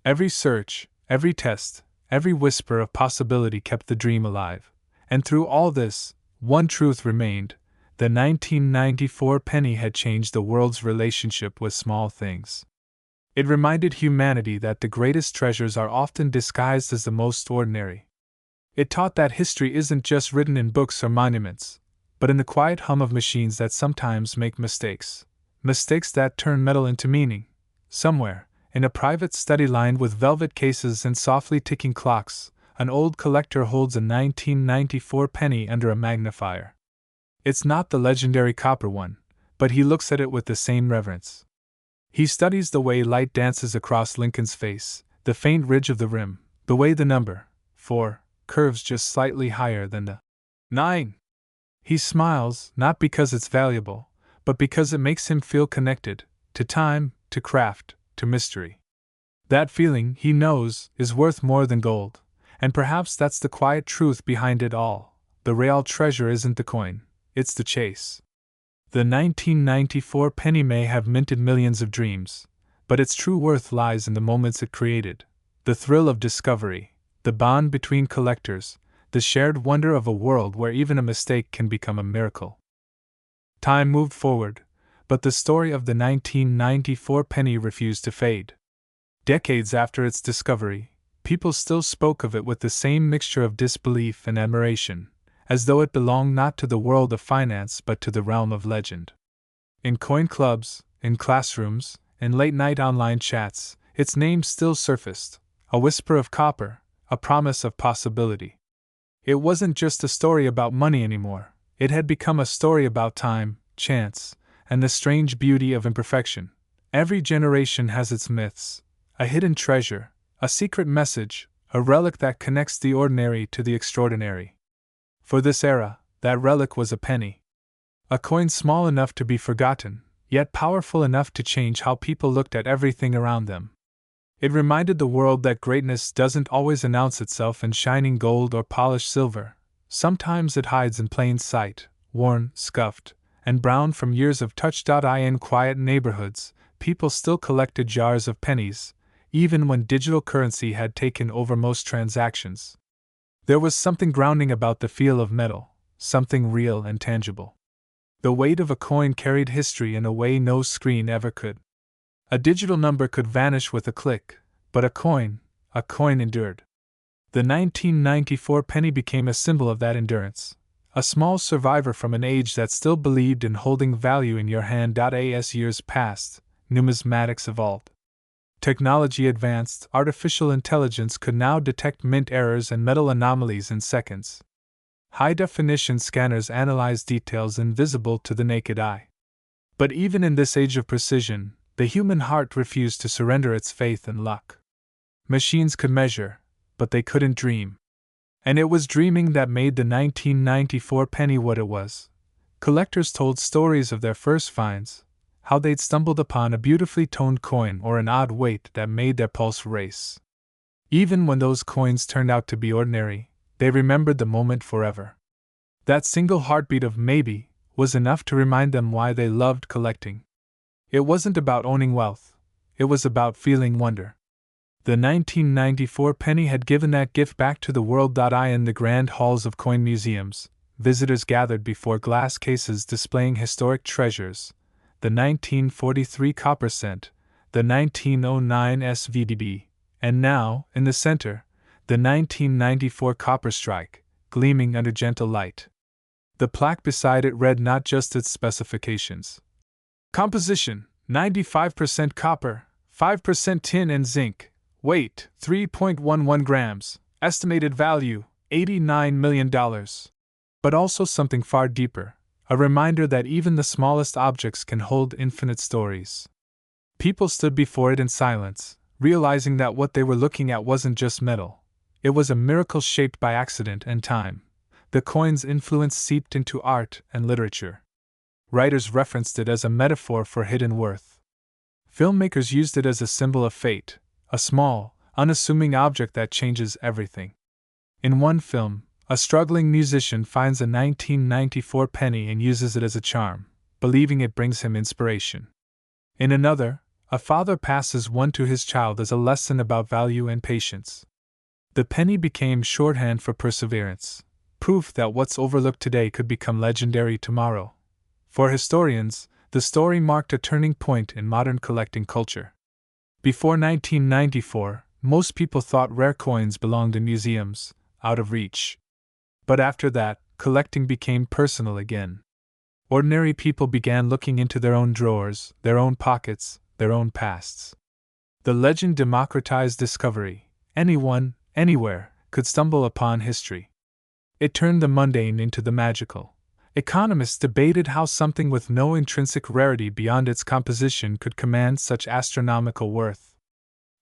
Every search, every test, every whisper of possibility kept the dream alive, and through all this, one truth remained: the 1994 penny had changed the world's relationship with small things. It reminded humanity that the greatest treasures are often disguised as the most ordinary. It taught that history isn't just written in books or monuments, but in the quiet hum of machines that sometimes make mistakes. Mistakes that turn metal into meaning. Somewhere, in a private study lined with velvet cases and softly ticking clocks, an old collector holds a 1994 penny under a magnifier. It's not the legendary copper one, but he looks at it with the same reverence. He studies the way light dances across Lincoln's face, the faint ridge of the rim, the way the number 4 curves just slightly higher than the 9. He smiles, not because it's valuable, but because it makes him feel connected to time, to craft, to mystery. That feeling, he knows, is worth more than gold, and perhaps that's the quiet truth behind it all. The real treasure isn't the coin, it's the chase. The 1994 penny may have minted millions of dreams, but its true worth lies in the moments it created: the thrill of discovery, the bond between collectors, the shared wonder of a world where even a mistake can become a miracle. Time moved forward, but the story of the 1994 penny refused to fade. Decades after its discovery, people still spoke of it with the same mixture of disbelief and admiration, as though it belonged not to the world of finance but to the realm of legend. In coin clubs, in classrooms, in late-night online chats, its name still surfaced, a whisper of copper, a promise of possibility. It wasn't just a story about money anymore, it had become a story about time, chance, and the strange beauty of imperfection. Every generation has its myths, a hidden treasure, a secret message, a relic that connects the ordinary to the extraordinary. For this era, that relic was a penny. A coin small enough to be forgotten, yet powerful enough to change how people looked at everything around them. It reminded the world that greatness doesn't always announce itself in shining gold or polished silver. Sometimes it hides in plain sight, worn, scuffed, and brown from years of touch. In quiet neighborhoods, people still collected jars of pennies, even when digital currency had taken over most transactions. There was something grounding about the feel of metal, something real and tangible. The weight of a coin carried history in a way no screen ever could. A digital number could vanish with a click, but a coin endured. The 1994 penny became a symbol of that endurance, a small survivor from an age that still believed in holding value in your hand. As years passed, numismatics evolved. Technology advanced, artificial intelligence could now detect mint errors and metal anomalies in seconds. High-definition scanners analyzed details invisible to the naked eye. But even in this age of precision, the human heart refused to surrender its faith in luck. Machines could measure, but they couldn't dream. And it was dreaming that made the 1994 penny what it was. Collectors told stories of their first finds, how they'd stumbled upon a beautifully toned coin or an odd weight that made their pulse race. Even when those coins turned out to be ordinary, they remembered the moment forever. That single heartbeat of maybe was enough to remind them why they loved collecting. It wasn't about owning wealth, it was about feeling wonder. The 1994 penny had given that gift back to the world. In the grand halls of coin museums, visitors gathered before glass cases displaying historic treasures: the 1943 copper cent, the 1909 SVDB, and now, in the center, the 1994 copper strike, gleaming under gentle light. The plaque beside it read not just its specifications. Composition: 95% copper, 5% tin and zinc. Weight: 3.11 grams. Estimated value: $89 million. But also something far deeper, a reminder that even the smallest objects can hold infinite stories. People stood before it in silence, realizing that what they were looking at wasn't just metal. It was a miracle shaped by accident and time. The coin's influence seeped into art and literature. Writers referenced it as a metaphor for hidden worth. Filmmakers used it as a symbol of fate, a small, unassuming object that changes everything. In one film, a struggling musician finds a 1994 penny and uses it as a charm, believing it brings him inspiration. In another, a father passes one to his child as a lesson about value and patience. The penny became shorthand for perseverance, proof that what's overlooked today could become legendary tomorrow. For historians, the story marked a turning point in modern collecting culture. Before 1994, most people thought rare coins belonged in museums, out of reach. But after that, collecting became personal again. Ordinary people began looking into their own drawers, their own pockets, their own pasts. The legend democratized discovery. Anyone, anywhere, could stumble upon history. It turned the mundane into the magical. Economists debated how something with no intrinsic rarity beyond its composition could command such astronomical worth.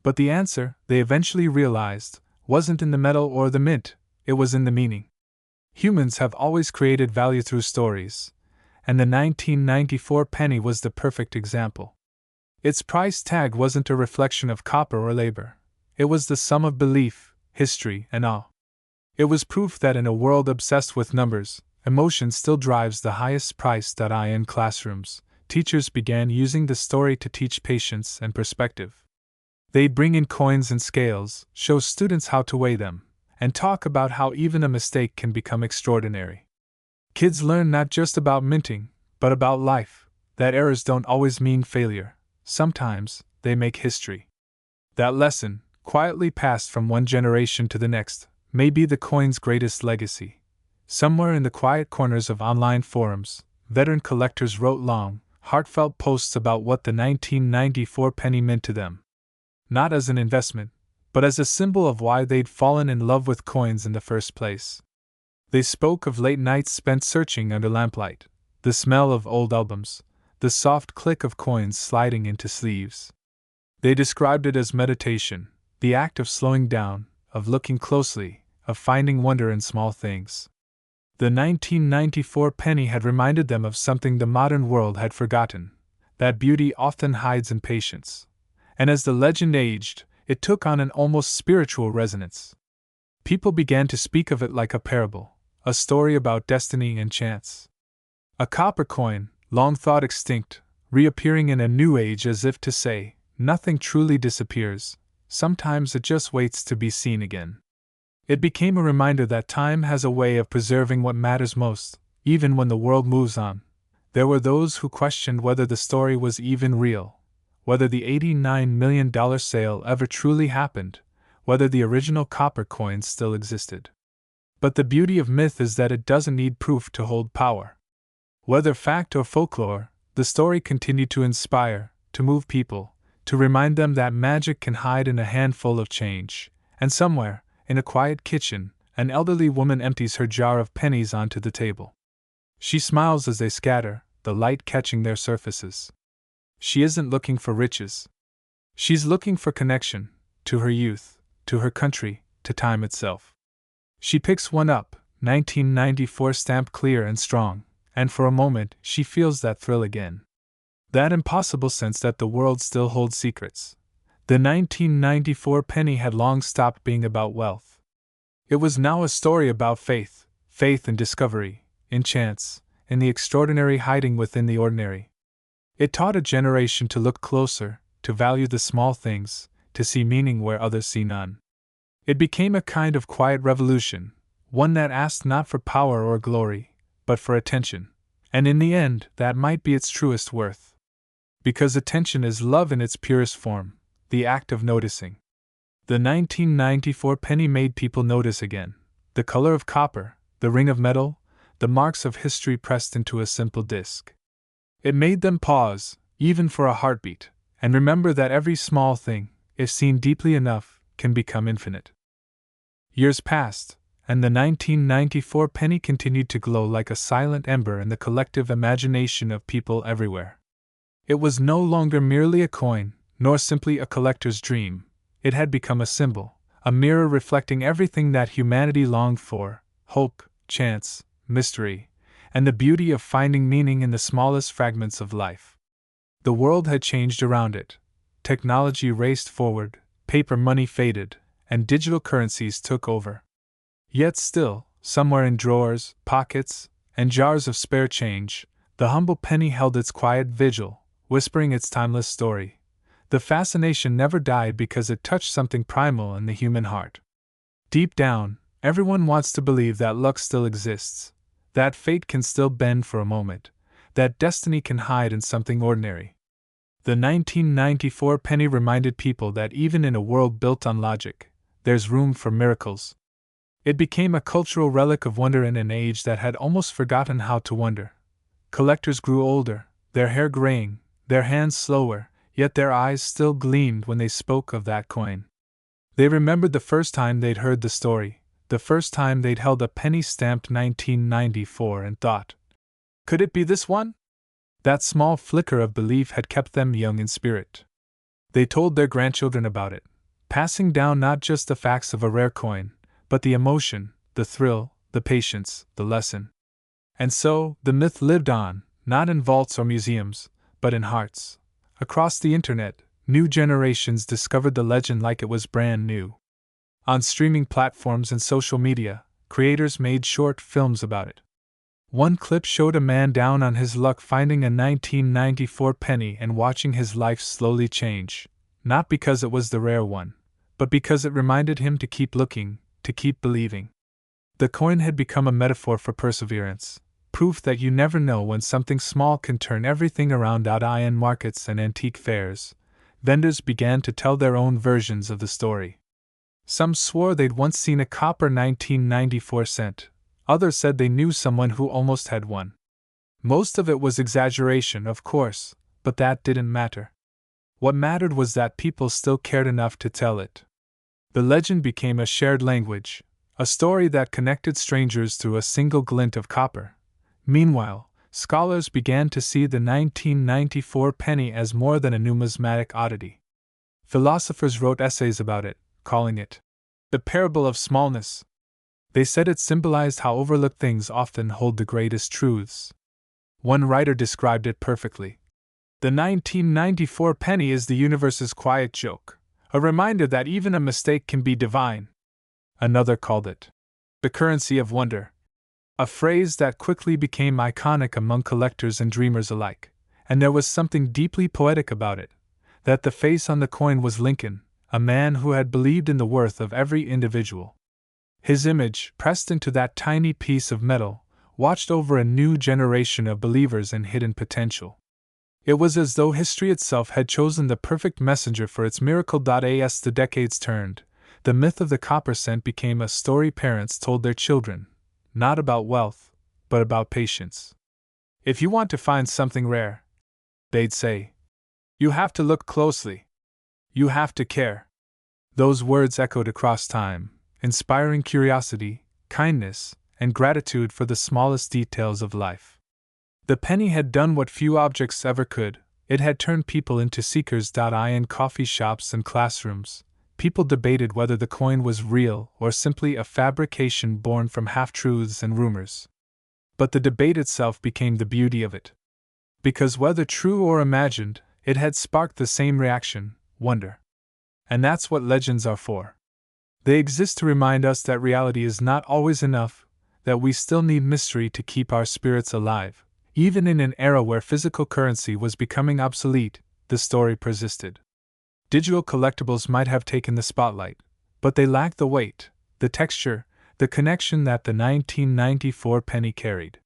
But the answer, they eventually realized, wasn't in the metal or the mint, it was in the meaning. Humans have always created value through stories, and the 1994 penny was the perfect example. Its price tag wasn't a reflection of copper or labor. It was the sum of belief, history, and awe. It was proof that in a world obsessed with numbers, emotion still drives the highest price. In classrooms, teachers began using the story to teach patience and perspective. They'd bring in coins and scales, show students how to weigh them, and talk about how even a mistake can become extraordinary. Kids learn not just about minting, but about life, that errors don't always mean failure. Sometimes, they make history. That lesson, quietly passed from one generation to the next, may be the coin's greatest legacy. Somewhere in the quiet corners of online forums, veteran collectors wrote long, heartfelt posts about what the 1994 penny meant to them. Not as an investment, but as a symbol of why they'd fallen in love with coins in the first place. They spoke of late nights spent searching under lamplight, the smell of old albums, the soft click of coins sliding into sleeves. They described it as meditation, the act of slowing down, of looking closely, of finding wonder in small things. The 1994 penny had reminded them of something the modern world had forgotten, that beauty often hides in patience. And as the legend aged, it took on an almost spiritual resonance. People began to speak of it like a parable, a story about destiny and chance. A copper coin, long thought extinct, reappearing in a new age as if to say, nothing truly disappears, sometimes it just waits to be seen again. It became a reminder that time has a way of preserving what matters most, even when the world moves on. There were those who questioned whether the story was even real, whether the $89 million sale ever truly happened, whether the original copper coins still existed. But the beauty of myth is that it doesn't need proof to hold power. Whether fact or folklore, the story continued to inspire, to move people, to remind them that magic can hide in a handful of change, and somewhere, in a quiet kitchen, an elderly woman empties her jar of pennies onto the table. She smiles as they scatter, the light catching their surfaces. She isn't looking for riches. She's looking for connection, to her youth, to her country, to time itself. She picks one up, 1994 stamped clear and strong, and for a moment she feels that thrill again. That impossible sense that the world still holds secrets. The 1994 penny had long stopped being about wealth. It was now a story about faith, faith in discovery, in chance, in the extraordinary hiding within the ordinary. It taught a generation to look closer, to value the small things, to see meaning where others see none. It became a kind of quiet revolution, one that asked not for power or glory, but for attention. And in the end, that might be its truest worth. Because attention is love in its purest form, the act of noticing. The 1994 penny made people notice again. The color of copper, the ring of metal, the marks of history pressed into a simple disc. It made them pause, even for a heartbeat, and remember that every small thing, if seen deeply enough, can become infinite. Years passed, and the 1994 penny continued to glow like a silent ember in the collective imagination of people everywhere. It was no longer merely a coin, nor simply a collector's dream. It had become a symbol, a mirror reflecting everything that humanity longed for: hope, chance, mystery, and the beauty of finding meaning in the smallest fragments of life. The world had changed around it. Technology raced forward, paper money faded, and digital currencies took over. Yet still, somewhere in drawers, pockets, and jars of spare change, the humble penny held its quiet vigil, whispering its timeless story. The fascination never died because it touched something primal in the human heart. Deep down, everyone wants to believe that luck still exists, that fate can still bend for a moment, that destiny can hide in something ordinary. The 1994 penny reminded people that even in a world built on logic, there's room for miracles. It became a cultural relic of wonder in an age that had almost forgotten how to wonder. Collectors grew older, their hair graying, their hands slower, yet their eyes still gleamed when they spoke of that coin. They remembered the first time they'd heard the story, the first time they'd held a penny stamped 1994 and thought, could it be this one? That small flicker of belief had kept them young in spirit. They told their grandchildren about it, passing down not just the facts of a rare coin, but the emotion, the thrill, the patience, the lesson. And so, the myth lived on, not in vaults or museums, but in hearts. Across the internet, new generations discovered the legend like it was brand new. On streaming platforms and social media, creators made short films about it. One clip showed a man down on his luck finding a 1994 penny and watching his life slowly change, not because it was the rare one, but because it reminded him to keep looking, to keep believing. The coin had become a metaphor for perseverance, proof that you never know when something small can turn everything around. In markets and antique fairs, vendors began to tell their own versions of the story. Some swore they'd once seen a copper 1994 cent. Others said they knew someone who almost had one. Most of it was exaggeration, of course, but that didn't matter. What mattered was that people still cared enough to tell it. The legend became a shared language, a story that connected strangers through a single glint of copper. Meanwhile, scholars began to see the 1994 penny as more than a numismatic oddity. Philosophers wrote essays about it, calling it the parable of smallness. They said it symbolized how overlooked things often hold the greatest truths. One writer described it perfectly. The 1994 penny is the universe's quiet joke, a reminder that even a mistake can be divine. Another called it the currency of wonder, a phrase that quickly became iconic among collectors and dreamers alike. And there was something deeply poetic about it, that the face on the coin was Lincoln, a man who had believed in the worth of every individual. His image, pressed into that tiny piece of metal, watched over a new generation of believers in hidden potential. It was as though history itself had chosen the perfect messenger for its miracle. As the decades turned, the myth of the copper cent became a story parents told their children, not about wealth, but about patience. If you want to find something rare, they'd say, you have to look closely. You have to care. Those words echoed across time, inspiring curiosity, kindness, and gratitude for the smallest details of life. The penny had done what few objects ever could. It had turned people into seekers. In coffee shops and classrooms, people debated whether the coin was real or simply a fabrication born from half-truths and rumors. But the debate itself became the beauty of it. Because whether true or imagined, it had sparked the same reaction, wonder. And that's what legends are for. They exist to remind us that reality is not always enough, that we still need mystery to keep our spirits alive, Even in an era where physical currency was becoming obsolete, the story persisted. Digital collectibles might have taken the spotlight, but they lacked the weight, the texture, the connection that the 1994 penny carried.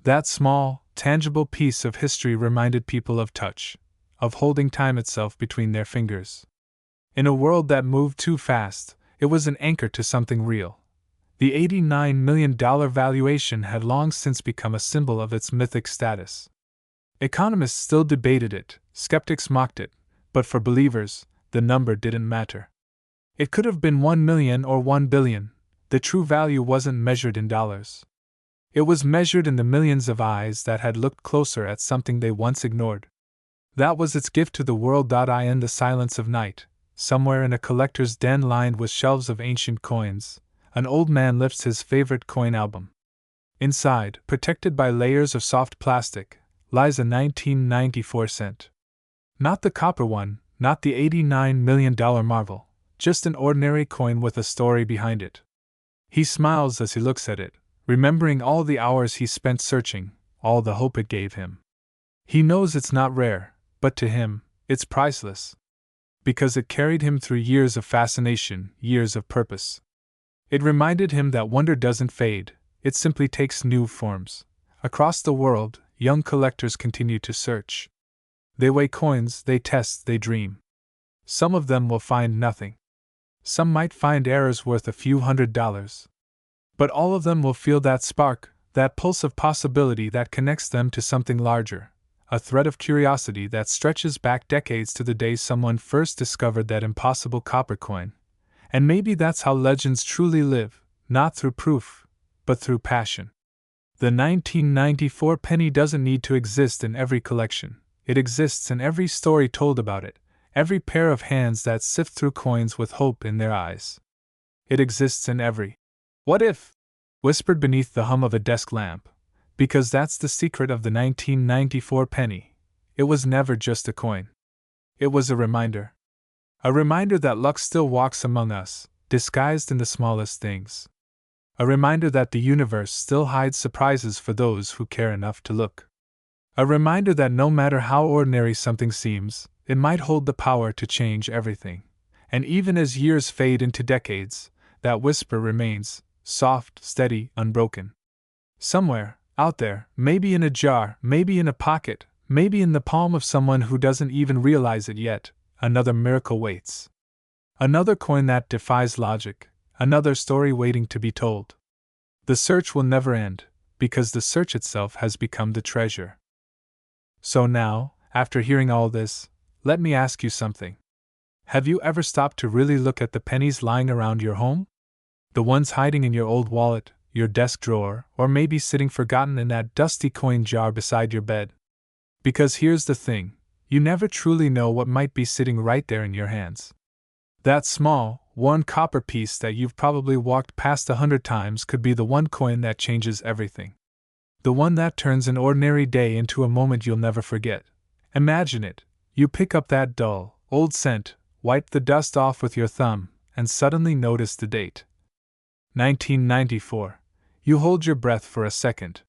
That small, tangible piece of history reminded people of touch, of holding time itself between their fingers. In a world that moved too fast, it was an anchor to something real. The $89 million valuation had long since become a symbol of its mythic status. Economists still debated it, skeptics mocked it, but for believers, the number didn't matter. It could have been 1 million or 1 billion, the true value wasn't measured in dollars. It was measured in the millions of eyes that had looked closer at something they once ignored. That was its gift to the world. In the silence of night, somewhere in a collector's den lined with shelves of ancient coins, an old man lifts his favorite coin album. Inside, protected by layers of soft plastic, lies a 1994 cent. Not the copper one, not the $89 million marvel, just an ordinary coin with a story behind it. He smiles as he looks at it, remembering all the hours he spent searching, all the hope it gave him. He knows it's not rare, but to him, it's priceless. Because it carried him through years of fascination, years of purpose. It reminded him that wonder doesn't fade, it simply takes new forms. Across the world, young collectors continue to search. They weigh coins, they test, they dream. Some of them will find nothing. Some might find errors worth a few $100s. But all of them will feel that spark, that pulse of possibility that connects them to something larger, a thread of curiosity that stretches back decades to the day someone first discovered that impossible copper coin. And maybe that's how legends truly live, not through proof, but through passion. The 1994 penny doesn't need to exist in every collection. It exists in every story told about it, every pair of hands that sift through coins with hope in their eyes. It exists in every "what if?" whispered beneath the hum of a desk lamp, because that's the secret of the 1994 penny. It was never just a coin. It was a reminder. A reminder that luck still walks among us, disguised in the smallest things. A reminder that the universe still hides surprises for those who care enough to look. A reminder that no matter how ordinary something seems, it might hold the power to change everything. And even as years fade into decades, that whisper remains, soft, steady, unbroken. Somewhere, out there, maybe in a jar, maybe in a pocket, maybe in the palm of someone who doesn't even realize it yet, another miracle waits. Another coin that defies logic, another story waiting to be told. The search will never end, because the search itself has become the treasure. So now, after hearing all this, let me ask you something. Have you ever stopped to really look at the pennies lying around your home? The ones hiding in your old wallet, your desk drawer, or maybe sitting forgotten in that dusty coin jar beside your bed? Because here's the thing, you never truly know what might be sitting right there in your hands. That small, worn copper piece that you've probably walked past 100 times could be the one coin that changes everything. The one that turns an ordinary day into a moment you'll never forget. Imagine it. You pick up that dull, old cent, wipe the dust off with your thumb, and suddenly notice the date. 1994. You hold your breath for a second.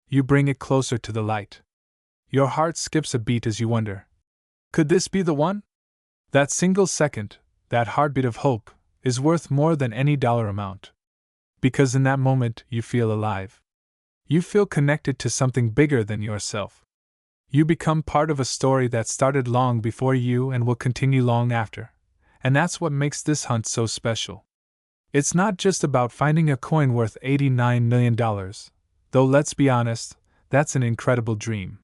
You bring it closer to the light. Your heart skips a beat as you wonder, could this be the one? That single second, that heartbeat of hope, is worth more than any dollar amount. Because in that moment you feel alive. You feel connected to something bigger than yourself. You become part of a story that started long before you and will continue long after. And that's what makes this hunt so special. It's not just about finding a coin worth $89 million, though let's be honest, that's an incredible dream.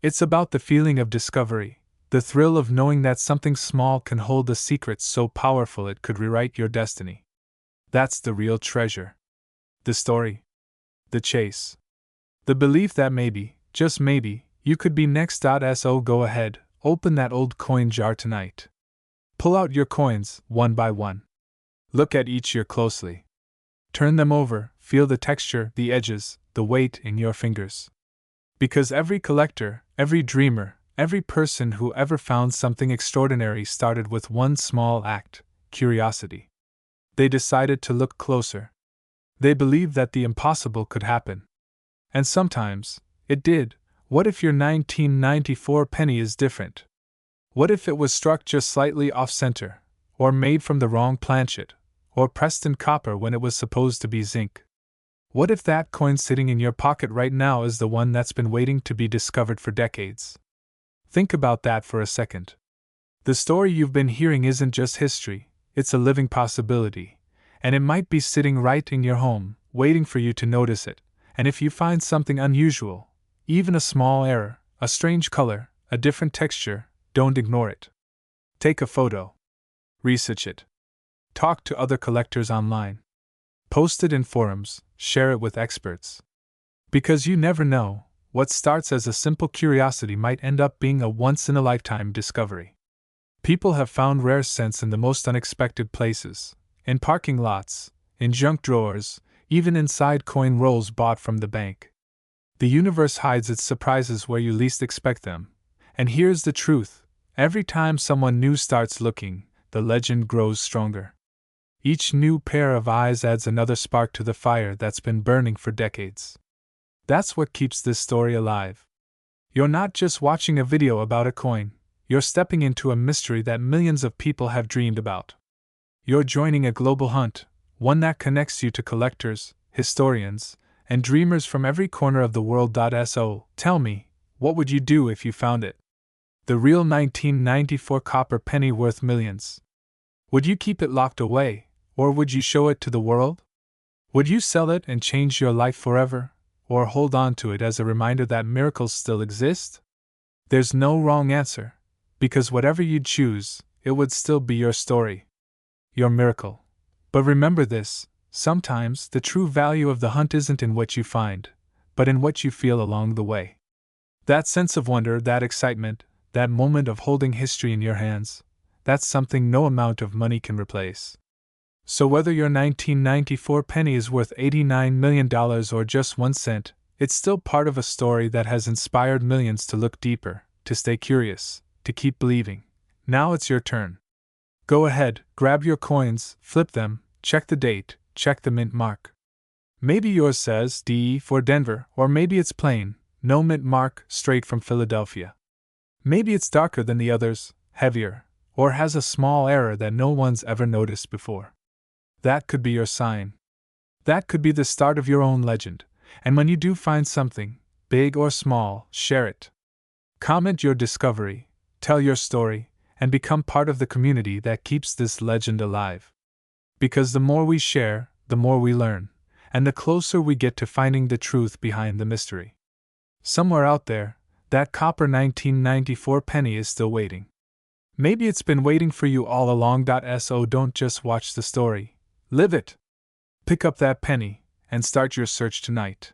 It's about the feeling of discovery, the thrill of knowing that something small can hold a secret so powerful it could rewrite your destiny. That's the real treasure. The story. The chase. The belief that maybe, just maybe, you could be next. So go ahead, open that old coin jar tonight. Pull out your coins, one by one. Look at each year closely. Turn them over, feel the texture, the edges, the weight in your fingers. Because every collector, every dreamer, every person who ever found something extraordinary started with one small act, curiosity. They decided to look closer. They believed that the impossible could happen. And sometimes, it did. What if your 1994 penny is different? What if it was struck just slightly off-center, or made from the wrong planchet, or pressed in copper when it was supposed to be zinc? What if that coin sitting in your pocket right now is the one that's been waiting to be discovered for decades? Think about that for a second. The story you've been hearing isn't just history, it's a living possibility, and it might be sitting right in your home, waiting for you to notice it. And if you find something unusual, even a small error, a strange color, a different texture, don't ignore it. Take a photo. Research it. Talk to other collectors online. Post it in forums, share it with experts. Because you never know, what starts as a simple curiosity might end up being a once-in-a-lifetime discovery. People have found rare cents in the most unexpected places, in parking lots, in junk drawers, even inside coin rolls bought from the bank. The universe hides its surprises where you least expect them. And here's the truth: every time someone new starts looking, the legend grows stronger. Each new pair of eyes adds another spark to the fire that's been burning for decades. That's what keeps this story alive. You're not just watching a video about a coin, you're stepping into a mystery that millions of people have dreamed about. You're joining a global hunt, one that connects you to collectors, historians, and dreamers from every corner of the world. So, tell me, what would you do if you found it? The real 1994 copper penny worth millions. Would you keep it locked away, or would you show it to the world? Would you sell it and change your life forever, or hold on to it as a reminder that miracles still exist? There's no wrong answer, because whatever you'd choose, it would still be your story. Your miracle. But remember this: sometimes the true value of the hunt isn't in what you find, but in what you feel along the way. That sense of wonder, that excitement, that moment of holding history in your hands, that's something no amount of money can replace. So whether your 1994 penny is worth $89 million or just 1 cent, it's still part of a story that has inspired millions to look deeper, to stay curious, to keep believing. Now it's your turn. Go ahead, grab your coins, flip them, check the date, check the mint mark. Maybe yours says DE for Denver, or maybe it's plain, no mint mark, straight from Philadelphia. Maybe it's darker than the others, heavier, or has a small error that no one's ever noticed before. That could be your sign. That could be the start of your own legend, and when you do find something, big or small, share it. Comment your discovery, tell your story, and become part of the community that keeps this legend alive. Because the more we share, the more we learn, and the closer we get to finding the truth behind the mystery. Somewhere out there, that copper 1994 penny is still waiting. Maybe it's been waiting for you all along. So don't just watch the story, live it. Pick up that penny and start your search tonight.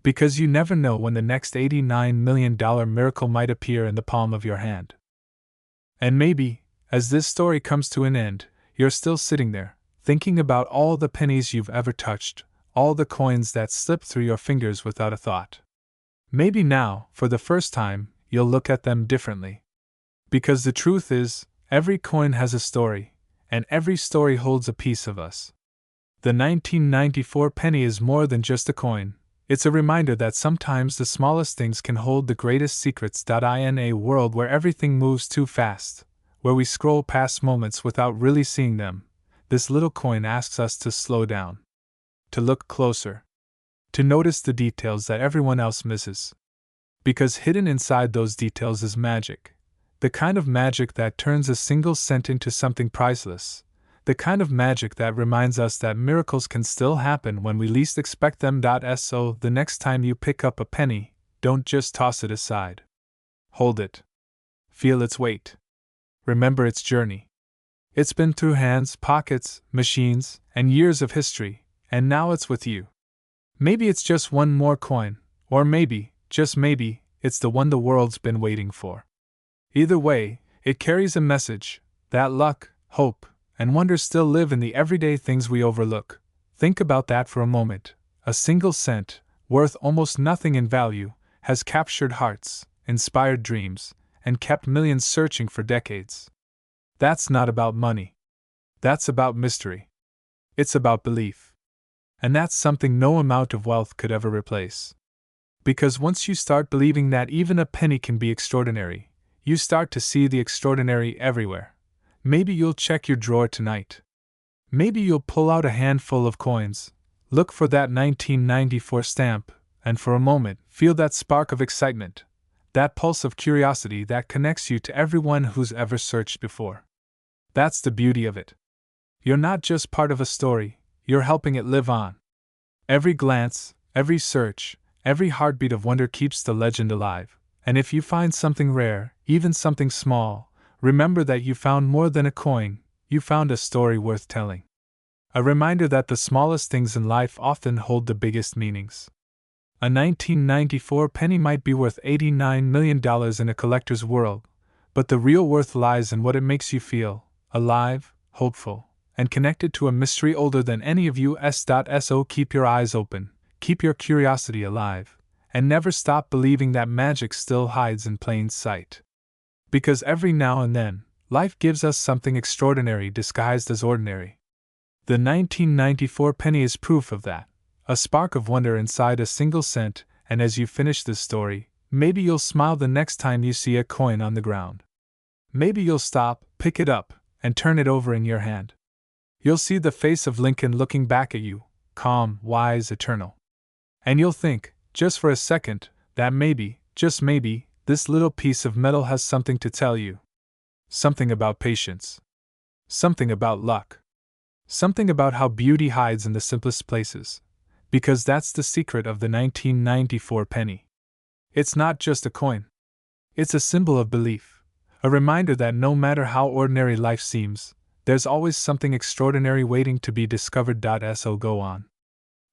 Because you never know when the next $89 million miracle might appear in the palm of your hand. And maybe, as this story comes to an end, you're still sitting there, thinking about all the pennies you've ever touched, all the coins that slipped through your fingers without a thought. Maybe now, for the first time, you'll look at them differently. Because the truth is, every coin has a story, and every story holds a piece of us. The 1994 penny is more than just a coin. It's a reminder that sometimes the smallest things can hold the greatest secrets. In a world where everything moves too fast, where we scroll past moments without really seeing them, this little coin asks us to slow down, to look closer, to notice the details that everyone else misses. Because hidden inside those details is magic, the kind of magic that turns a single cent into something priceless. The kind of magic that reminds us that miracles can still happen when we least expect them. So the next time you pick up a penny, don't just toss it aside. Hold it. Feel its weight. Remember its journey. It's been through hands, pockets, machines, and years of history, and now it's with you. Maybe it's just one more coin, or maybe, just maybe, it's the one the world's been waiting for. Either way, it carries a message that luck, hope, and wonder still live in the everyday things we overlook. Think about that for a moment. A single cent, worth almost nothing in value, has captured hearts, inspired dreams, and kept millions searching for decades. That's not about money. That's about mystery. It's about belief. And that's something no amount of wealth could ever replace. Because once you start believing that even a penny can be extraordinary, you start to see the extraordinary everywhere. Maybe you'll check your drawer tonight. Maybe you'll pull out a handful of coins, look for that 1994 stamp, and for a moment feel that spark of excitement, that pulse of curiosity that connects you to everyone who's ever searched before. That's the beauty of it. You're not just part of a story, you're helping it live on. Every glance, every search, every heartbeat of wonder keeps the legend alive, and if you find something rare, even something small, remember that you found more than a coin, you found a story worth telling. A reminder that the smallest things in life often hold the biggest meanings. A 1994 penny might be worth $89 million in a collector's world, but the real worth lies in what it makes you feel, alive, hopeful, and connected to a mystery older than any of us.so. Keep your eyes open, keep your curiosity alive, and never stop believing that magic still hides in plain sight. Because every now and then, life gives us something extraordinary disguised as ordinary. The 1994 penny is proof of that, a spark of wonder inside a single cent, and as you finish this story, maybe you'll smile the next time you see a coin on the ground. Maybe you'll stop, pick it up, and turn it over in your hand. You'll see the face of Lincoln looking back at you, calm, wise, eternal. And you'll think, just for a second, that maybe, just maybe, this little piece of metal has something to tell you. Something about patience. Something about luck. Something about how beauty hides in the simplest places. Because that's the secret of the 1994 penny. It's not just a coin. It's a symbol of belief. A reminder that no matter how ordinary life seems, there's always something extraordinary waiting to be discovered. So go on.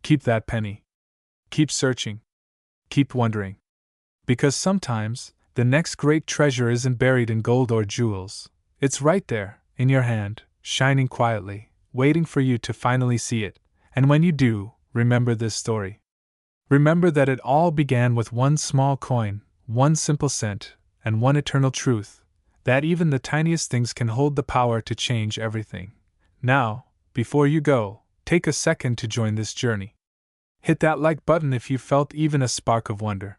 Keep that penny. Keep searching. Keep wondering. Because sometimes, the next great treasure isn't buried in gold or jewels. It's right there, in your hand, shining quietly, waiting for you to finally see it. And when you do, remember this story. Remember that it all began with one small coin, one simple cent, and one eternal truth. That even the tiniest things can hold the power to change everything. Now, before you go, take a second to join this journey. Hit that like button if you felt even a spark of wonder.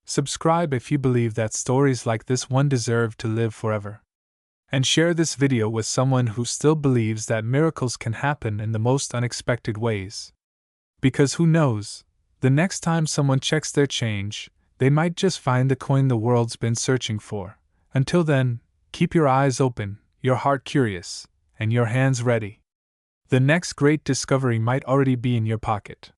Subscribe if you believe that stories like this one deserve to live forever. And share this video with someone who still believes that miracles can happen in the most unexpected ways. Because who knows, the next time someone checks their change, they might just find the coin the world's been searching for. Until then, keep your eyes open, your heart curious, and your hands ready. The next great discovery might already be in your pocket.